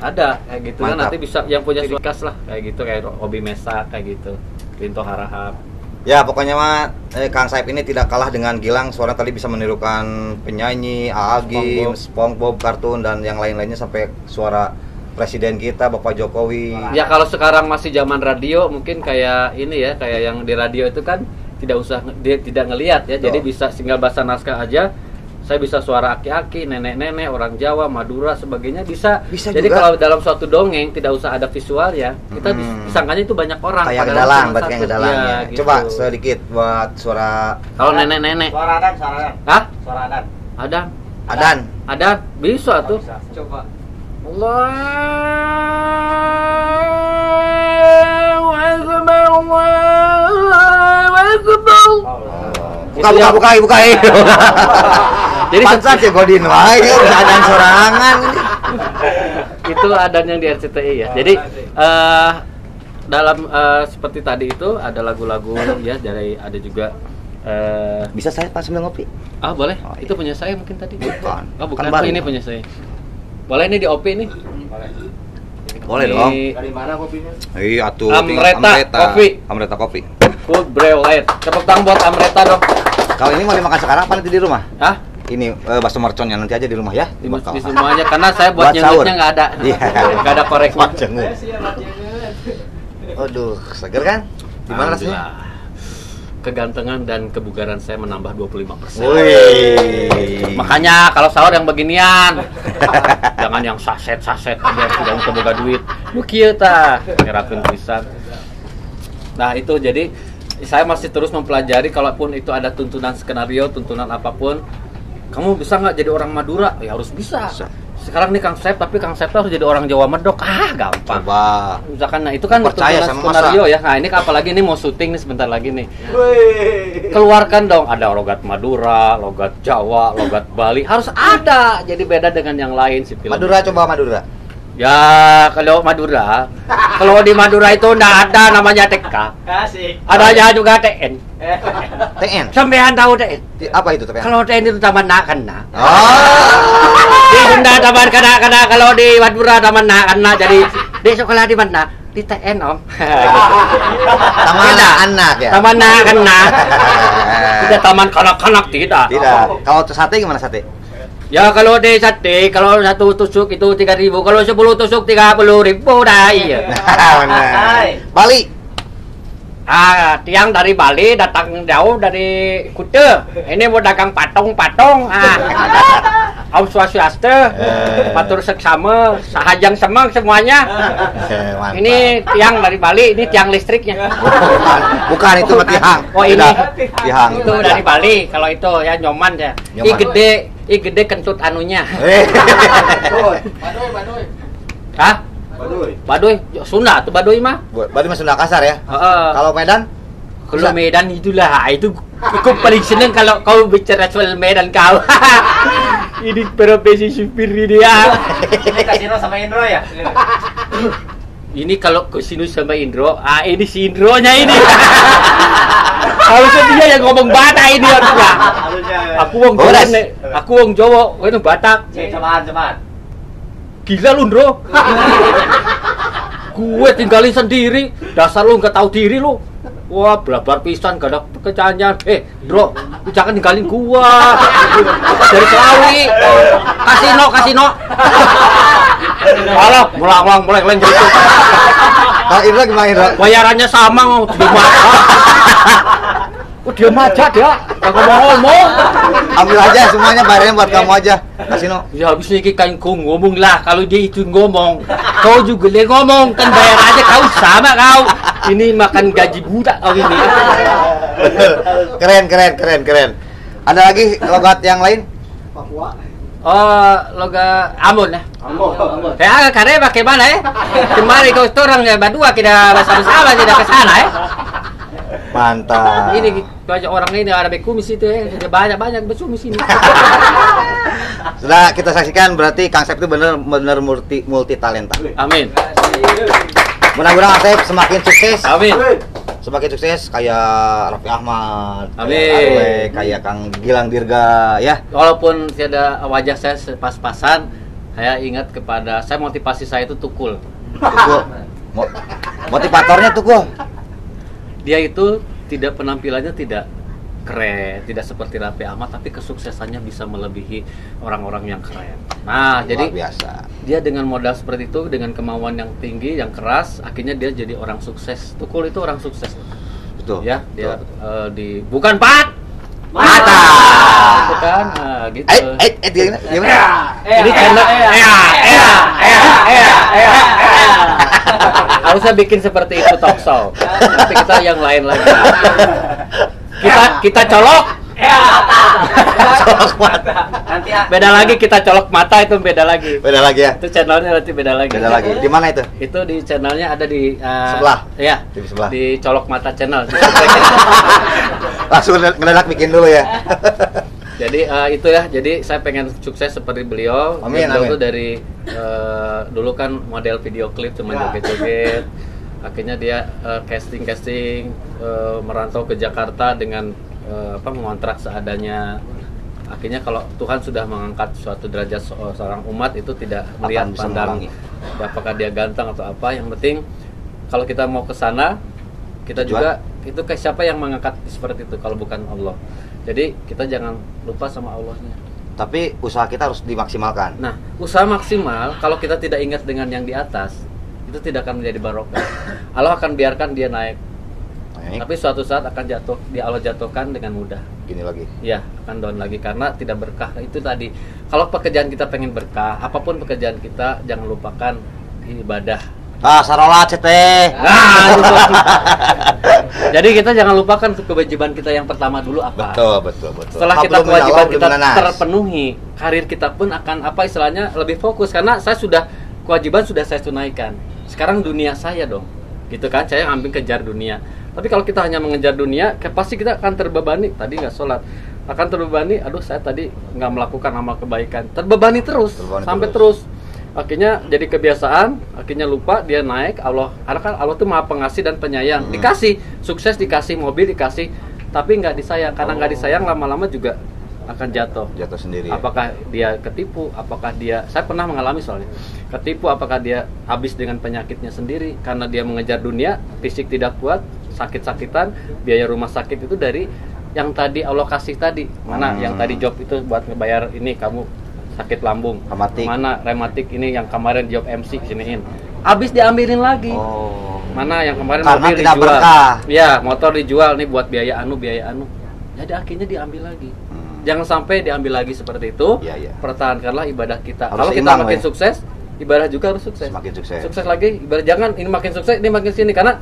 ada kayak gitu kan nanti bisa yang punya suara khas lah kayak gitu kayak Obi Mesa kayak gitu Rinto Harahap Ya pokoknya mah Kang Saip ini tidak kalah dengan Gilang. Suara tadi bisa menirukan penyanyi, Agim, SpongeBob, kartun dan yang lain-lainnya sampai suara presiden kita Bapak Jokowi. Ya kalau sekarang masih zaman radio mungkin kayak ini ya, kayak yang di radio itu kan tidak ngelihat ya. Jadi bisa tinggal baca naskah aja. Saya bisa suara aki-aki, nenek-nenek, orang Jawa, Madura, sebagainya bisa. Jadi juga. Kalau dalam suatu dongeng tidak usah ada visual ya, kita disangkanya itu banyak orang. Kayak Gedalang, berarti yang Gedalang ya. Gitu. Coba sedikit buat suara. Kalau nenek-nenek. Suara Adan. Hah? Suara Adan. Adan. Bisa tuh. Bisa. Coba. Allahu Akbar, Allahu Akbar. Buka. Jadi pantas ya Godin, wah ini udah adan sorangan. Itu adan yang di RCTI ya. Jadi dalam seperti tadi itu ada lagu-lagu ya, dari ada juga bisa saya pas sambil ngopi? Ah boleh, oh, iya. Itu punya saya mungkin tadi. Bukan. Oh bukan, ini punya saya. Boleh ini di OP nih. Boleh dong. Dari mana kopinya? Iya tuh. Amreta Coffee. Food Brewelet. Tepuk tangan buat Amreta dong. Kalau ini mau dimakan sekarang apa nanti di rumah? Hah? Ini bakso merconnya nanti aja di rumah ya. Di semuanya karena saya buat nyengutnya nggak ada. Iya. Nggak ada koreknya. Aduh, seger kan? Gimana rasanya? Kegantengan dan kebugaran saya menambah 25%. Wih. Makanya kalau sahur yang beginian. Jangan yang saset-saset aja sudah kebuka duit. Lu kieu tah, ngerakeun pisan. Nah, itu jadi saya masih terus mempelajari, kalaupun itu ada tuntunan skenario, tuntunan apapun. Kamu bisa nggak jadi orang Madura? Ya harus bisa. Sekarang nih Kang Saip, tapi Kang Saip harus jadi orang Jawa Medok. Gampang. Coba. Misalkan, nah itu kan percaya sama skenario ya. Nah ini apalagi nih mau syuting nih sebentar lagi nih. Keluarkan dong, ada logat Madura, logat Jawa, logat Bali, harus ada. Jadi beda dengan yang lain sih film. Madura, coba Madura. Ya kalau Madura, kalau di Madura itu nggak ada namanya TK. Asik. Adanya juga TN. TN. Sampean tahu TN? Apa itu TN? Kalau TN itu taman nak-kena. Oh. Di Sunda taman kena-kena, kalau di Madura taman nak-kena. Jadi di sekolah di mana? Di TN om. Taman anak ya. Taman nak-kena. Tidak taman kanak-kanak tidak. Tidak. Kalau sate gimana sate? Ya kalau di sate, kalau satu tusuk itu 3.000, kalau 10 tusuk 30.000 dah iya. Benar. Bali. Tiang dari Bali datang jauh dari Kuta. Ini mau dagang patong-patong. Om Swastiastu, matur seksama, sahajang semang semuanya. Ini tiang dari Bali, ini tiang listriknya. Bukan itu mah tiang. Oh ini tiang. Itu dari Bali. Kalau itu ya nyoman ya. I gede kentut anunya. Baduy. Hah? Baduy, Sunda tuh Baduy mah. Baduy mah Sunda kasar ya. Kalau Medan? Kalau Medan itulah, itu aku paling seneng kalau kau bicara soal Medan kau. Ini profesi supir ini ya. Ini Kasino sama Indro ya? Ini kalau Kasino sama Indro, ini si Indronya ini. Harusnya dia yang ngomong Batak ini harusnya. Aku wong Jawa nih, aku wong Jawa, ini Batak. Cepat. Gila lu, Ndro. Gue tinggalin sendiri, dasar lu nggak tahu diri lu. Wah, blabar pisan gak ada pekerjaannya. Ndro, lu jangan tinggalin gua. Dari Selawi. Kasino. Alah, mulai gitu. Kalau Indra gimana Indra? Bayarannya sama, diam aja dia. Gak ngomong. Ambil aja semuanya, bayarnya buat kamu aja. Kasino. Ya habis ini kan kau ngomong lah. Kalau dia itu ngomong, kau juga boleh ngomong. Kan bayar aja kau sama kau. Ini makan gaji budak kau ini. Keren. Ada lagi logat yang lain? Papua. Oh, logat Ambon ya. Ambon. Ya, karena bagaimana ya? Kemarin kau orang ya berdua kita bersama-sama tidak ke sana ya. Mantap. Ini banyak orang ini ada bekumis itu ya. Banyak bekumis ini. Sudah kita saksikan berarti Kang Saip itu benar multi talenta. Amin. Mudah-mudahan Kang Saip semakin sukses. Amin. Semakin sukses kayak Raffi Ahmad, Amin. kayak Kang Gilang Dirga ya. Walaupun tiada wajah saya pas-pasan, saya ingat kepada motivasi saya itu Tukul. Motivatornya Tukul. Dia itu tidak penampilannya tidak keren, tidak seperti Raffi Ahmad, tapi kesuksesannya bisa melebihi orang-orang yang keren. Nah, jadi biasa. Dia dengan modal seperti itu, dengan kemauan yang tinggi, yang keras, akhirnya dia jadi orang sukses. Tukul itu orang sukses. Betul. Ya, dia bukan Pak Mata. Itu kan, gitu. Gimana? Ini channel harusnya bikin seperti itu talk show. Tapi kita yang lain lagi. Kita colok Colok mata. Nanti beda lagi, kita colok mata itu beda lagi. Beda lagi ya. Itu channelnya nanti beda lagi. Beda lagi. Di mana itu? Itu di channelnya ada di sebelah. Ya, di sebelah. Di colok mata channel. Langsung ngedadak bikin dulu ya. Jadi itu ya. Jadi saya pengen sukses seperti beliau. Amin, Beliau amin. tuh dari dulu kan model video klip cuma joget-joget. Akhirnya dia casting merantau ke Jakarta dengan mengontrak seadanya. Akhirnya kalau Tuhan sudah mengangkat suatu derajat seorang umat itu tidak melihat pandang apakah dia ganteng atau apa. Yang penting kalau kita mau ke sana, kita juga itu ke siapa yang mengangkat seperti itu kalau bukan Allah. Jadi kita jangan lupa sama Allahnya. Tapi usaha kita harus dimaksimalkan. Nah, usaha maksimal kalau kita tidak ingat dengan yang di atas, itu tidak akan menjadi barokah. Allah akan biarkan dia naik. Tapi suatu saat akan jatuh, Allah jatuhkan dengan mudah. Gini lagi. Ya, akan down lagi karena tidak berkah. Itu tadi. Kalau pekerjaan kita pengen berkah, apapun pekerjaan kita, jangan lupakan ibadah. Sarolat teh. Nah, jadi kita jangan lupakan kewajiban kita yang pertama dulu apa. Betul. Setelah kita kewajiban kita terpenuhi, karir kita pun akan istilahnya lebih fokus karena kewajiban sudah saya tunaikan. Sekarang dunia saya dong. Gitu kan, saya ambil kejar dunia. Tapi kalau kita hanya mengejar dunia, pasti kita akan terbebani. Tadi nggak sholat, akan terbebani. Aduh, saya tadi nggak melakukan amal kebaikan. Terbebani terus, sampai terus. Akhirnya jadi kebiasaan. Akhirnya lupa, dia naik. Karena kan Allah tuh maha pengasih dan penyayang. Dikasih sukses, dikasih mobil, dikasih. Tapi nggak disayang. Karena nggak disayang, lama-lama juga akan jatuh sendiri. Apakah dia ketipu? Apakah dia? Saya pernah mengalami soalnya ketipu. Apakah dia habis dengan penyakitnya sendiri karena dia mengejar dunia, fisik tidak kuat, sakit-sakitan, biaya rumah sakit itu dari yang tadi Allah kasih tadi. Mana yang tadi job itu buat ngebayar ini kamu sakit lambung, mana rematik ini yang kemarin job MC siniin, habis diambilin lagi. Mana yang kemarin karena mobil tidak dijual, berkah. Ya motor dijual nih buat biaya anu. Jadi akhirnya diambil lagi. Jangan sampai diambil lagi seperti itu. Pertahankanlah ibadah kita. Kalau kita makin sukses, ibadah juga harus sukses. Semakin sukses. Sukses lagi, ibadah jangan ini makin sukses, ini makin sini karena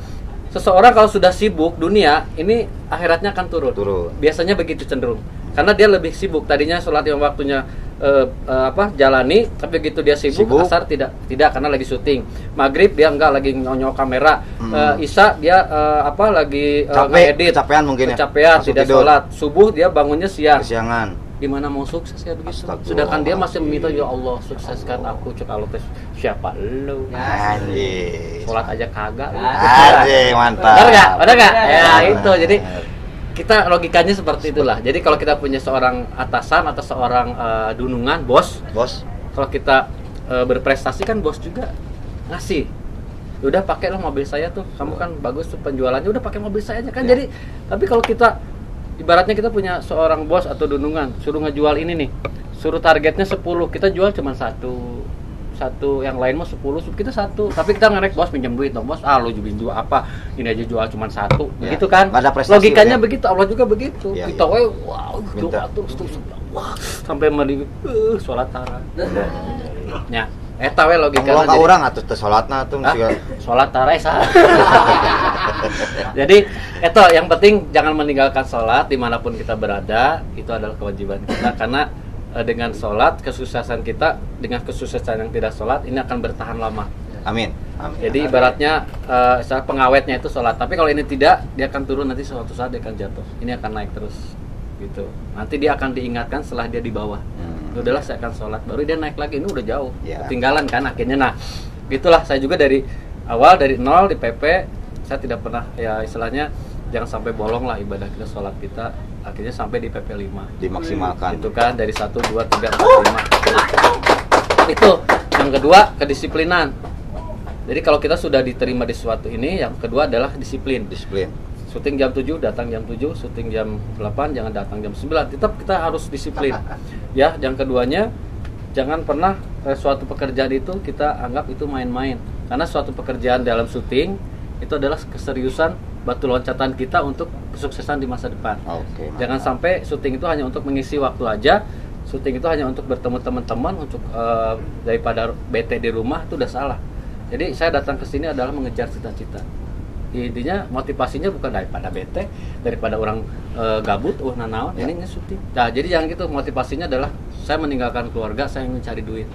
seseorang kalau sudah sibuk dunia, ini akhiratnya akan turun. Biasanya begitu cenderung. Karena dia lebih sibuk. Tadinya sholat yang waktunya jalani, tapi begitu dia sibuk. Asar tidak karena lagi syuting. Maghrib dia enggak lagi nyonyok kamera. Isya dia lagi ngedit. Kecapean mungkin kecapean, tidak sholat. Subuh dia bangunnya kesiangan. Gimana mau sukses ya begitu? Sedangkan dia masih meminta, ya Allah sukseskan aku. Cek Allah siapa lu? Anjir. Sholat aja kagak. Anjir, mantap. Benar nggak? Ya itu. Jadi kita logikanya seperti itulah. Jadi kalau kita punya seorang atasan atau seorang dunungan, bos. Kalau kita berprestasi kan bos juga ngasih. Udah pakai lah mobil saya tuh. Kamu kan bagus tuh penjualannya. Udah pakai mobil saya aja kan. Jadi tapi kalau kita ibaratnya kita punya seorang bos atau dunungan, suruh ngejual ini nih. Suruh targetnya 10, kita jual cuma satu, yang lain mau 10, kita satu. Tapi kita ngerek, bos pinjam duit dong bos. Lu jual apa? Ini aja jual cuma satu. Begitu kan? Logikanya begitu, Allah juga begitu. Kita doa terus wah, sampai sholat tara. Ya, eta we logikanya. Kalau orang atuh teh sholatna tuh sholat tara sah. Jadi itu yang penting jangan meninggalkan sholat dimanapun kita berada. Itu adalah kewajiban kita karena dengan sholat kesuksesan kita dengan kesuksesan yang tidak sholat ini akan bertahan lama. Amin. Jadi ibaratnya pengawetnya itu sholat. Tapi kalau ini tidak, dia akan turun nanti suatu saat dia akan jatuh. Ini akan naik terus gitu. Nanti dia akan diingatkan setelah dia di bawah. Udahlah saya akan sholat, baru dia naik lagi. Ini udah jauh, ketinggalan kan akhirnya. Nah, gitulah saya juga dari awal dari nol di PP saya tidak pernah ya istilahnya jangan sampai bolong lah ibadah kita, sholat kita akhirnya sampai di PP 5 dimaksimalkan. Itu kan dari 1, 2, 3, 4, 5. Itu yang kedua kedisiplinan. Jadi kalau kita sudah diterima di suatu ini, yang kedua adalah disiplin. syuting jam 7 datang jam 7, syuting jam 8 jangan datang jam 9. Tetap kita harus disiplin. Ya, yang keduanya jangan pernah suatu pekerjaan itu kita anggap itu main-main. Karena suatu pekerjaan dalam syuting itu adalah keseriusan batu loncatan kita untuk kesuksesan di masa depan. Jangan sampai syuting itu hanya untuk mengisi waktu aja. Syuting itu hanya untuk bertemu teman-teman, untuk daripada bete di rumah, itu udah salah. Jadi saya datang ke sini adalah mengejar cita-cita. Intinya motivasinya bukan daripada bete, daripada orang gabut, nanaon, ini syuting. Nah, jadi yang gitu motivasinya adalah saya meninggalkan keluarga, saya ingin mencari duit.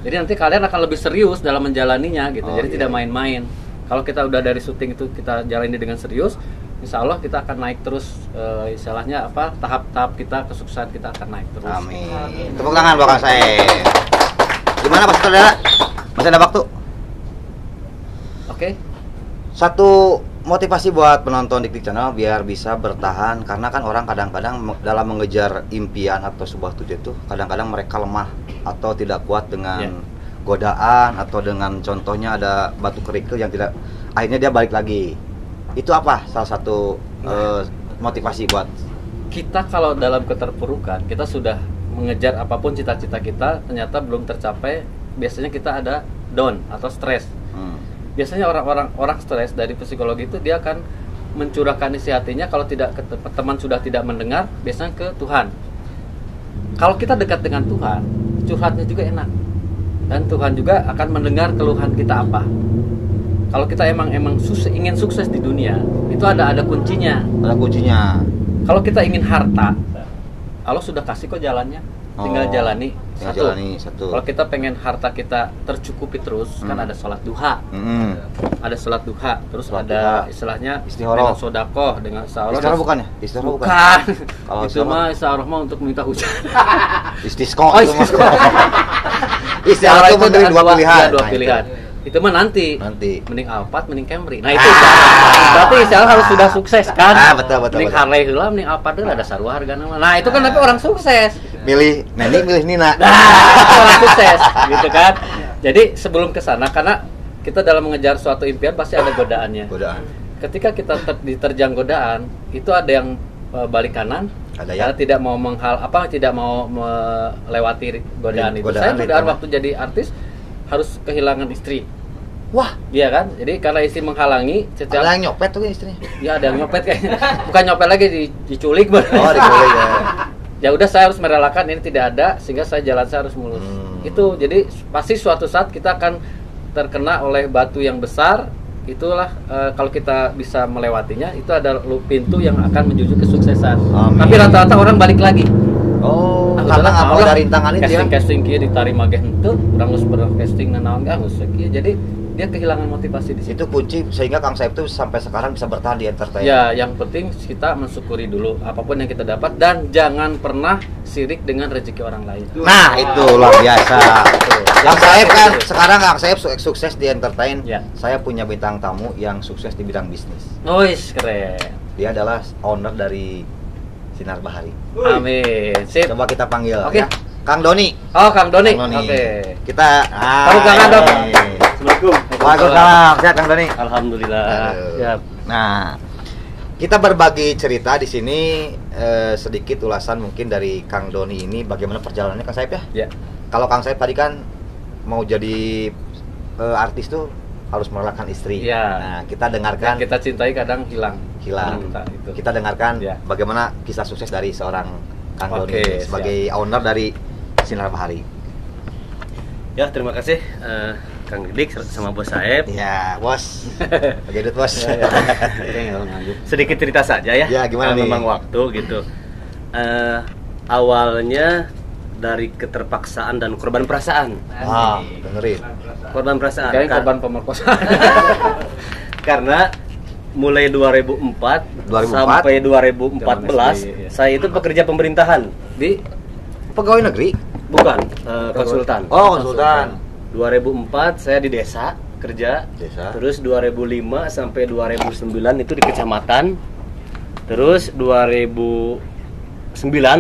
Jadi nanti kalian akan lebih serius dalam menjalaninya gitu. Jadi tidak main-main. Kalau kita udah dari syuting itu kita jalani dengan serius, insya Allah kita akan naik terus. Istilahnya apa? Tahap-tahap kita kesuksesan kita akan naik terus. Amin. Tepuk tangan belakang saya. Gimana Pak Saudara? Masih ada waktu? Oke. Satu motivasi buat penonton Dik Dik Channel biar bisa bertahan, karena kan orang kadang-kadang dalam mengejar impian atau sebuah tujuan itu kadang-kadang mereka lemah atau tidak kuat dengan godaan, atau dengan contohnya ada batu kerikil yang tidak, akhirnya dia balik lagi. Itu apa salah satu motivasi buat kita? Kalau dalam keterpurukan kita sudah mengejar apapun cita-cita kita ternyata belum tercapai, biasanya kita ada down atau stres. Biasanya orang stres dari psikologi itu dia akan mencurahkan isi hatinya, kalau tidak teman sudah tidak mendengar, biasanya ke Tuhan. Kalau kita dekat dengan Tuhan, curhatnya juga enak. Dan Tuhan juga akan mendengar keluhan kita apa. Kalau kita emang ingin sukses di dunia, itu ada kuncinya. Ada kuncinya. Kalau kita ingin harta, Allah sudah kasih kok jalannya. Tinggal jalani satu. Kalau kita pengen harta kita tercukupi terus, kan ada sholat duha, ada sholat duha, terus sholat ada duha. Istilahnya dengan sodakoh, dengan sahur. Istihoroh bukan ya? Istihoroh bukan. Kalau itu mah sahur mah untuk minta hujan. Istisqo itu mah. Istihoroh itu dari dua pilihan. Dua pilihan. Itu mah nanti. Mending Alphard, mending Camry. Nah itu berarti Isyarat harus sudah sukses kan? Betul. Mending Harley heula, mending Alphard heula, ada sarua hargana mah. Nah itu kan tapi orang sukses. Milih Neni, milih Nina. Orang sukses, gitu kan? Jadi sebelum ke sana, karena kita dalam mengejar suatu impian pasti ada godaannya. Ketika kita diterjang godaan, itu ada yang balik kanan, karena tidak mau tidak mau melewati godaan itu. Saya godaan waktu jadi artis harus kehilangan istri. Wah, iya kan? Jadi karena istri menghalangi, ada yang nyopet tuh istrinya. Ya ada yang nyopet kayaknya. Bukan nyopet lagi, diculik. Diculik ya. Ya udah, saya harus merelakan ini tidak ada, sehingga saya harus mulus. Itu jadi pasti suatu saat kita akan terkena oleh batu yang besar. Itulah kalau kita bisa melewatinya, itu ada pintu yang akan menuju kesuksesan. Tapi rata-rata orang balik lagi. Karena nggak mau dari rintangan itu ya. Casting kia ditarik mageh henteu, urang geus casting nanaon enggak geus kieu. Jadi dia kehilangan motivasi di situ. Itu kunci sehingga Kang Saib itu sampai sekarang bisa bertahan di entertain. Ya, yang penting kita mensyukuri dulu apapun yang kita dapat, dan jangan pernah sirik dengan rezeki orang lain. Nah, itu luar biasa. Kang Saib kan sekarang Kang Saib sukses di entertain. Ya. Saya punya bintang tamu yang sukses di bidang bisnis. Wis, keren. Dia adalah owner dari Sinar Bahari. Amin. Sip. Coba kita panggil ya. Kang Doni. Oh, Kang Doni. Oke. Kita tepuk tangan dong. Assalamualaikum. Waalaikumsalam. Sehat Kang Doni? Alhamdulillah. Siap. Nah, kita berbagi cerita di sini, sedikit ulasan mungkin dari Kang Doni ini bagaimana perjalanannya Kang Saib ya? Ya. Kalau Kang Saib tadi kan mau jadi artis tuh harus merelakan istri. Ya. Nah, kita dengarkan. Yang kita cintai kadang hilang. Kita dengarkan bagaimana kisah sukses dari seorang Kang Doni sebagai owner dari Sinar Bahari. Ya, terima kasih Kang Didik sama Bos Saib. Ya, Bos. Oke, Bos. Sedikit cerita saja ya. Ya, gimana nih? Memang waktu gitu. Awalnya dari keterpaksaan dan korban perasaan. Dengerin. Korban perasaan. Kayak korban pemerkosaan. Karena mulai 2004 sampai 2014 saya itu pekerja pemerintahan di pegawai negeri. Bukan, konsultan. Oh, konsultan. 2004 saya di desa kerja. Terus 2005 sampai 2009 itu di kecamatan. Terus 2009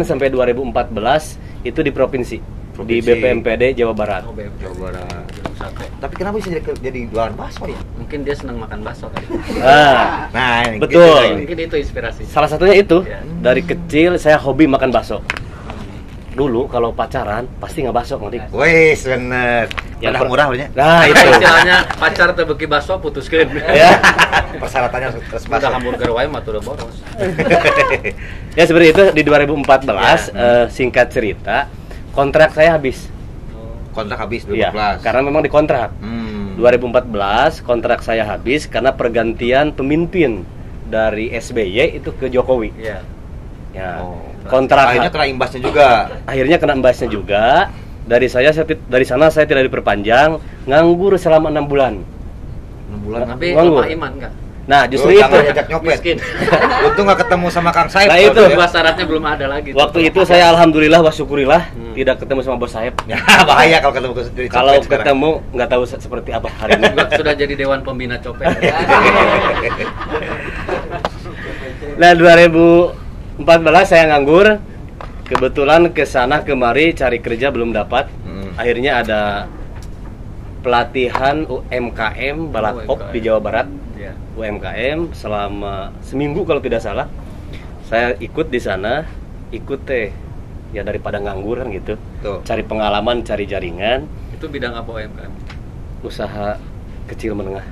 sampai 2014 itu di provinsi. Di BPMPD Jawa Barat. Jawa Barat. sate. Tapi kenapa bisa jadi jualan bakso ya? Mungkin dia senang makan bakso kali. Nah, ini betul. gitu ini. Mungkin itu inspirasi. Salah satunya itu, Ya. dari kecil saya hobi makan bakso. Dulu kalau pacaran pasti nggak bakso, Ndik. Wes bener. Yang Yang murah punya. Nah, Itu itu. istilahnya pacar teu beuki bakso putuskeun. Ya. Persyaratannya terus Udah bakso. hamburger wae mah udah boros. Ya seperti itu di 2014 singkat cerita kontrak saya habis. Kontrak habis Iya, 2014. karena memang dikontrak. 2014 Hmm. kontrak saya habis karena pergantian pemimpin dari SBY itu ke Jokowi. Iya. Ya. Oh. Kontrak Akhirnya kena imbasnya juga. akhirnya kena imbasnya juga. Dari dari sana saya tidak diperpanjang, nganggur selama 6 bulan. 6 bulan. Tapi Nganggur. lemah iman enggak? Nah, justru itu. Jangan ajak nyopet. Miskin. Untung nggak ketemu sama Kang Saib. Nah, kalau itu. dia. Dua syaratnya belum ada lagi. Waktu itu saya alhamdulillah wa syukurillah tidak ketemu sama bos Saib. Ya, bahaya kalau ketemu jadi copet Kalau sekarang. ketemu nggak tahu seperti apa hari ini. Juga sudah jadi dewan pembina copet. Nah, 2014 saya nganggur. Kebetulan ke sana kemari cari kerja belum dapat. Akhirnya ada pelatihan UMKM Balakop UMKM. di Jawa Barat. Iya. UMKM selama seminggu kalau tidak salah. Saya ikut di sana, ikut ya daripada nganggur kan gitu. Tuh. Cari pengalaman, cari jaringan, Itu bidang apa UMKM? usaha kecil menengah.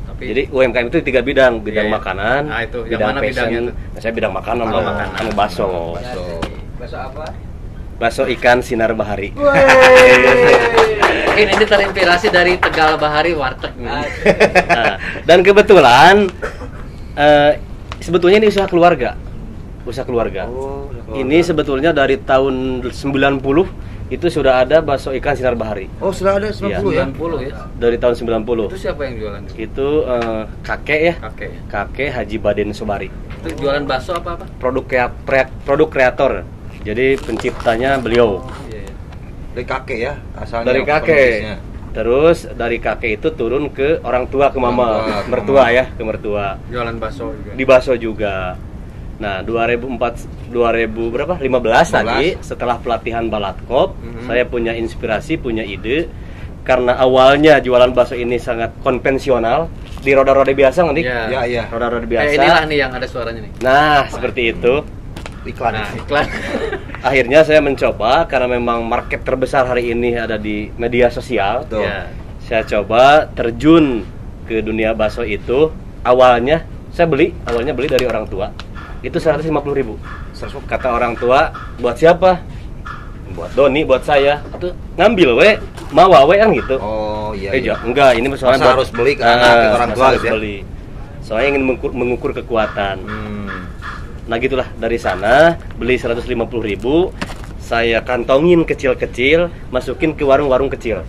Tapi Jadi UMKM itu 3 bidang, bidang Iya, iya. makanan, Nah, itu. Yang bidang mana fashion. bidangnya tuh? Nah, saya bidang makanan, Oh, loh. makanan. Anu bakso. Bakso. Bakso ikan sinar bahari. ini terinspirasi dari Tegal Bahari Warteg. Nah, dan kebetulan sebetulnya ini usaha keluarga. Usaha keluarga. Ini sebetulnya dari tahun 90 itu sudah ada bakso ikan sinar bahari. Oh, sudah ada 90 ya? 90 ya. Dari tahun 90. Itu siapa yang jualan? Itu kakek ya. Kakek. Kakek Haji Baden Sobari. Itu jualan bakso apa? Produk kreator. Jadi penciptanya beliau. Iya. Dari kakek ya, asalnya. Dari kakek. penulisnya. Terus dari kakek itu turun ke orang tua, ke mama, Orang tua, ke mertua mama. ya, ke mertua. Jualan bakso juga. Di bakso juga. Nah, 2000 berapa? 15 tadi setelah pelatihan Balatkop, saya punya inspirasi, punya ide karena awalnya jualan bakso ini sangat konvensional di roda-roda biasa nggak, Dik? Iya. Iya, iya. Roda-roda biasa. Inilah nih yang ada suaranya nih. Nah, seperti itu. Iklan. Nah, iklan. Akhirnya saya mencoba karena memang market terbesar hari ini ada di media sosial. Betul. Ya. Saya coba terjun ke dunia bakso itu. Awalnya awalnya beli dari orang tua. Itu 150.000. Kata orang tua, buat siapa? Buat Doni, buat saya. Atau ngambil we, mau we kan gitu. Oh, iya. iya. Enggak, ini soalnya Masa harus beli ke anak, ke orang tua harus gitu ya? beli. Soalnya ingin mengukur kekuatan. Hmm. Nah gitulah, dari sana beli 150.000, saya kantongin kecil-kecil, masukin ke warung-warung kecil.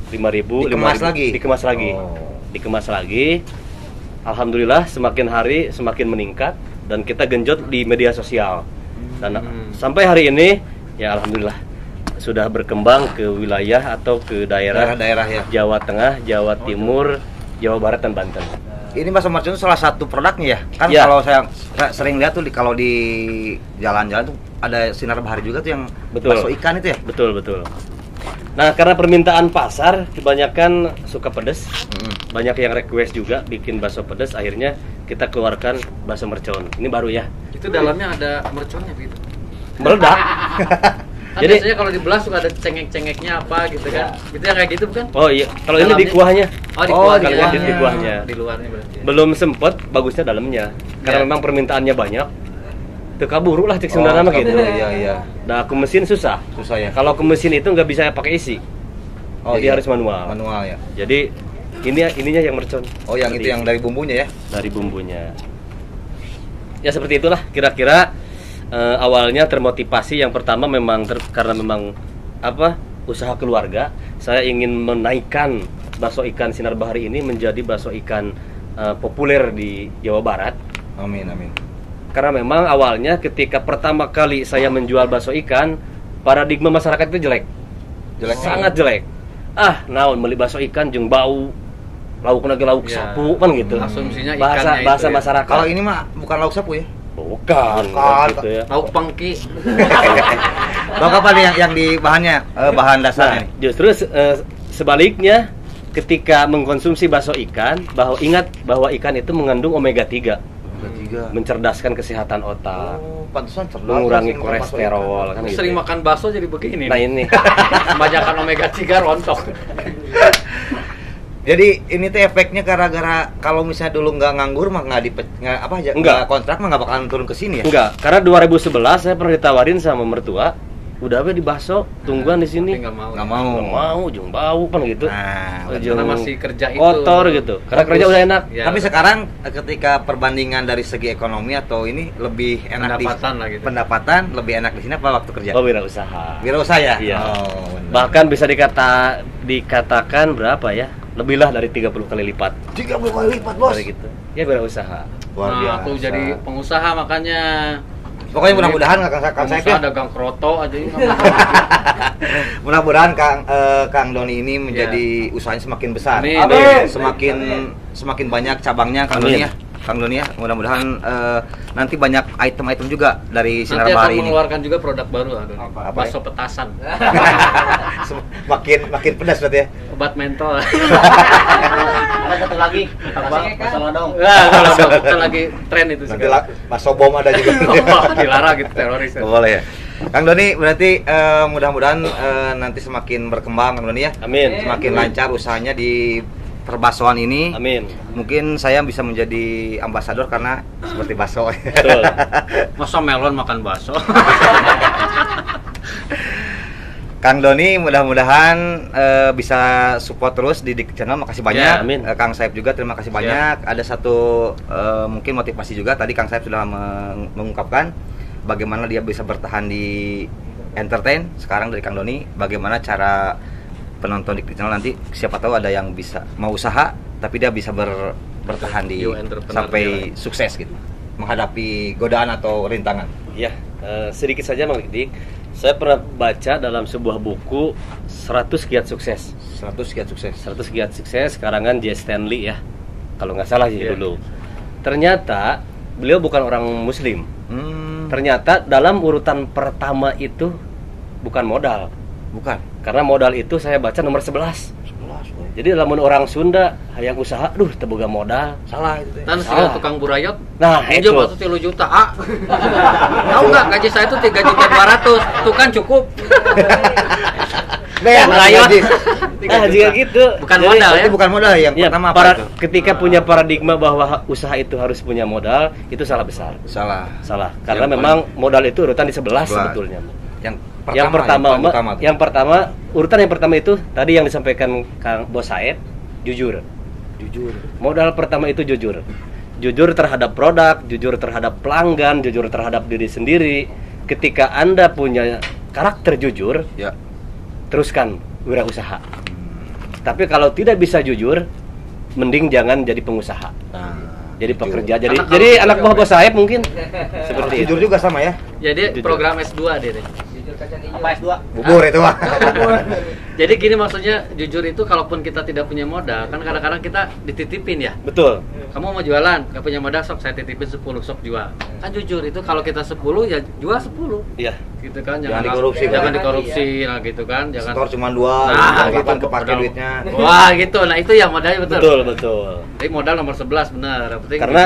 5.000, Dikemas 5.000, lagi? dikemas lagi. Oh. Dikemas lagi. Alhamdulillah semakin hari semakin meningkat dan kita genjot di media sosial. Dan sampai hari ini ya alhamdulillah sudah berkembang ke wilayah atau ke daerah Daerah-daerah ya. Jawa Tengah, Jawa Timur, Jawa Barat dan Banten. Ini bakso mercon itu salah satu produknya ya. Kan Ya. kalau saya sering lihat tuh kalau di jalan-jalan tuh ada sinar bahari juga tuh yang Betul. bakso ikan itu ya. Betul. Nah, karena permintaan pasar kebanyakan suka pedas, banyak yang request juga bikin bakso pedas, akhirnya kita keluarkan bakso mercon. Ini baru ya. Itu dalamnya ada merconnya gitu. Meledak. Kan Jadi- biasanya kalau dibelah suka ada cengek-cengeknya apa gitu kan. Itu yang kayak gitu bukan? Oh iya, kalau ini di Dalamnya- kuahnya. Oh, di Oh, kuahnya. di kuahnya. Di kuahnya. Di luarnya berarti. Ya. Belum sempet, bagusnya dalamnya. Karena Ya. memang permintaannya banyak. Tekaburu lah cek Sunda nama gitu. Iya. Nah, ke mesin susah. Susah ya. Kalau ke mesin itu nggak bisa pakai isi. Oh, Jadi iya. harus manual. Manual ya. Jadi ininya yang mercon. Oh, yang itu Seperti yang dari bumbunya ya. dari bumbunya. Ya seperti itulah kira-kira awalnya termotivasi yang pertama memang karena memang usaha keluarga. Saya ingin menaikkan bakso ikan sinar bahari ini menjadi bakso ikan populer di Jawa Barat. Amin. Karena memang awalnya ketika pertama kali saya menjual bakso ikan, paradigma masyarakat itu jelek. Sangat jelek. Naon beli bakso ikan jeung bau laukna ge lauk Ya. sapu kan gitu. Asumsinya bahasa ikannya bahasa itu ya. masyarakat. Kalau ini mah bukan lauk sapu ya. Bukan gitu ya. Lauk pengki. Lauk apa nih yang di bahannya? Bahan Nah, dasarnya nih. justru sebaliknya ketika mengkonsumsi bakso ikan, ingat bahwa ikan itu mengandung omega 3. Mencerdaskan kesehatan otak. Pantesan cerdas. Mengurangi kolesterol kan gitu. Sering makan bakso jadi begini. Nah ini. Kebanyakan omega 3 rontok. Jadi ini tuh efeknya gara-gara kalau misalnya dulu nggak nganggur mah nggak kontrak mah nggak bakalan turun ke sini ya? Enggak, karena 2011 saya pernah ditawarin sama mertua, udah di bakso, tungguan di sini. Nggak mau. Nggak mau. Ujung bau kan gitu. Nah, Karena masih kerja itu. Kotor gitu. Karena kerja udah enak. Ya. Tapi sekarang ketika perbandingan dari segi ekonomi atau ini lebih enak Pendapatan lah gitu. Pendapatan lebih enak di sini apa waktu kerja? Oh, wirausaha. Wirausaha ya? Iya. Oh, benar. Bahkan bisa dikatakan berapa ya? Lebih lah dari 30 kali lipat. 30 kali lipat, Bos. Dari gitu. Ya wirausaha. Luar biasa. Aku jadi pengusaha makanya. Pokoknya mudah-mudahan Kang Saif ya. Dagang kroto aja ini. Mudah-mudahan Kang Doni ini menjadi usahanya semakin besar. Amin. Semakin banyak cabangnya Kang Doni ya. Kang Doni ya, mudah-mudahan nanti banyak item-item juga dari Sinar Nanti akan Bahari ini. mengeluarkan juga produk baru Adon. Apa Bakso ya? petasan. makin pedas berarti ya. Obat mentol. Ada satu lagi, apa? Bakso lodong. Nah, kalau bukan lagi tren itu Nanti sekarang. bakso bom ada juga. Oh, dilarang gitu teroris. Nggak boleh ya. Kang Doni berarti mudah-mudahan nanti semakin berkembang Kang Doni ya. Amin. Semakin lancar usahanya di perbasoan ini. Amin. Mungkin saya bisa menjadi ambasador karena seperti bakso. Betul. Masa melon makan bakso? Kang Doni mudah-mudahan bisa support terus di Dik Channel. Makasih banyak. Ya, amin. Kang Saif juga terima kasih banyak. Ada satu mungkin motivasi juga tadi Kang Saif sudah mengungkapkan bagaimana dia bisa bertahan di entertain. Sekarang dari Kang Doni bagaimana cara penonton Dik Channel nanti siapa tahu ada yang bisa mau usaha tapi dia bisa bertahan di sampai sukses gitu menghadapi godaan atau rintangan. Ya, sedikit saja Mang Dik. Saya pernah baca dalam sebuah buku 100 kiat sukses. 100 kiat sukses. 100 kiat sukses karangan J. Stanley ya. Kalau nggak salah sih dulu. Ternyata beliau bukan orang muslim. Ternyata dalam urutan pertama itu bukan modal. Bukan. Karena modal itu saya baca nomor 11. Jadi dalam orang Sunda yang usaha, teboga modal. Salah itu. Dan segala tukang burayot. Nah, itu. Itu 3 juta. Tahu nggak gaji saya itu 3.200.000. Itu kan cukup. Burayot. Nah, jika gitu. Bukan modal ya. Itu bukan modal yang pertama apa itu? Ketika punya paradigma bahwa usaha itu harus punya modal, itu salah besar. Salah. Karena memang modal itu urutan di 11 sebetulnya. Yang pertama urutan yang pertama itu tadi yang disampaikan Kang Bos Said, jujur. Modal pertama itu jujur. Jujur terhadap produk, jujur terhadap pelanggan, jujur terhadap diri sendiri. Ketika Anda punya karakter jujur, ya, teruskan wirausaha. Tapi kalau tidak bisa jujur, mending jangan jadi pengusaha. Jadi pekerja, jadi anak buah Bos Said mungkin seperti jujur itu. juga sama ya. Jadi program S2 deh. Apa S2? Bubur itu mah. Jadi gini maksudnya, jujur itu kalaupun kita tidak punya modal, kan kadang-kadang kita dititipin ya. Betul. Kamu mau jualan, gak punya modal, sok saya titipin 10, sok jual. Kan jujur itu kalau kita 10 ya jual 10. Iya. Gitu kan, Jangan dikorupsi, jangan kan? dikorupsi, nah gitu kan, jangan. Store cuma 2, Gitu, kapan kepake duitnya. Wah gitu, nah itu yang modalnya betul. Betul. Jadi modal nomor 11 benar. Yang penting Karena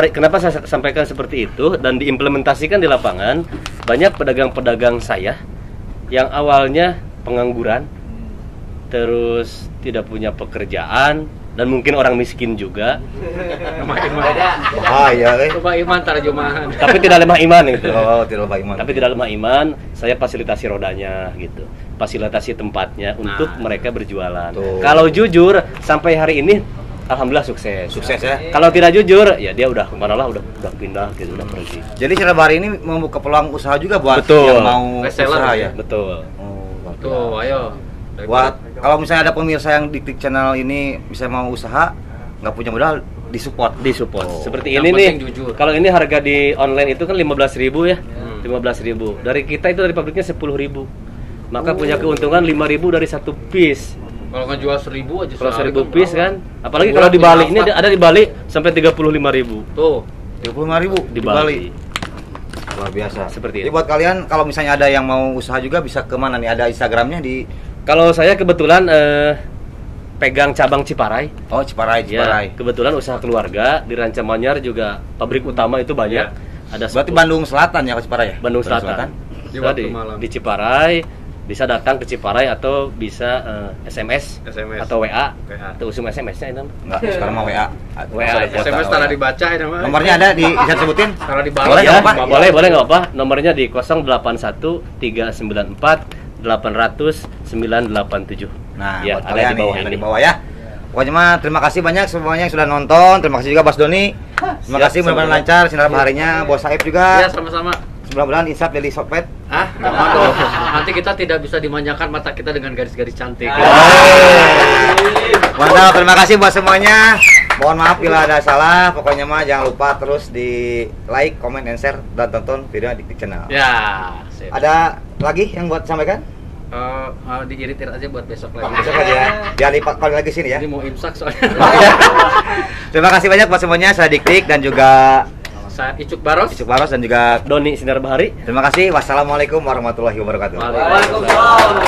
kenapa saya sampaikan seperti itu dan diimplementasikan di lapangan, banyak pedagang-pedagang saya yang awalnya pengangguran, terus tidak punya pekerjaan dan mungkin orang miskin juga. Coba iman tarjumahan. Tapi tidak lemah iman gitu. Oh, tidak lemah iman. Tapi tidak lemah iman, saya fasilitasi rodanya gitu. Fasilitasi tempatnya untuk mereka berjualan. Tuh. Kalau jujur sampai hari ini alhamdulillah sukses. Sukses ya. Kalau tidak jujur ya dia udah udah pindah gitu, udah pergi. Jadi Sinar Bahari ini membuka peluang usaha juga buat Betul. yang mau Reseller usaha ya? ya. Betul. Tuh, ayo. Buat kalau misalnya ada pemirsa yang di Dik Channel ini bisa mau usaha, nggak punya modal, disupport. Seperti Yang ini nih. penting jujur. Kalau ini harga di online itu kan 15.000 ya. 15.000. Dari kita itu dari pabriknya 10.000. Maka punya keuntungan 5.000 dari satu piece. Kalau ngejual 1.000 aja. Kalau sehari 1.000 kan piece berapa? kan. Apalagi Sebulan kalau di Bali ini berapa? ada di Bali sampai 35.000. Tuh. 35.000 Di Bali. Luar biasa. Seperti Jadi itu. buat kalian kalau misalnya ada yang mau usaha juga bisa kemana nih? Ada Instagramnya di Kalau saya kebetulan pegang cabang Ciparai. Oh, Ciparai. Ya, kebetulan usaha keluarga di Ranca Manyar juga pabrik utama itu banyak. Ada berarti Bandung Selatan ya, Ciparai ya? Bandung Selatan. Di waktu malam. Di Ciparai bisa datang ke Ciparai atau bisa SMS atau WA. Atau usum SMS-nya itu. Enggak, sekarang mah WA. SMS tanah dibaca ini mah. Nomornya ada bisa sebutin? Kalau di bawah. Boleh Ya, enggak apa-apa? boleh enggak apa. Nomornya di 081 394 800 987. Nah, ya, buat ada kalian di bawah nih, ada ini. di bawah ya. Pokoknya mah terima kasih banyak semuanya yang sudah nonton. Terima kasih juga Bos Doni. Terima kasih, mudah-mudahan lancar sinar harinya. Bos Saib juga. Iya, sama-sama. Mudah-mudahan insaf jadi sopet. Jangan dong. Nanti kita tidak bisa dimanjakan mata kita dengan garis-garis cantik. Mantap, terima kasih buat semuanya. Mohon maaf bila ada salah. Pokoknya mah jangan lupa terus di like, comment, and share dan tonton video di channel. Ya. Ada lagi yang buat sampaikan? Diiritir aja buat besok lagi. Besok aja ya. Jangan dipakai lagi sini ya. Ini mau imsak soalnya. Terima kasih banyak buat semuanya. Saya Dik dan juga Saya Icuk Baros dan juga Doni Sinar Bahari. terima kasih. Wassalamualaikum warahmatullahi wabarakatuh. Waalaikumsalam.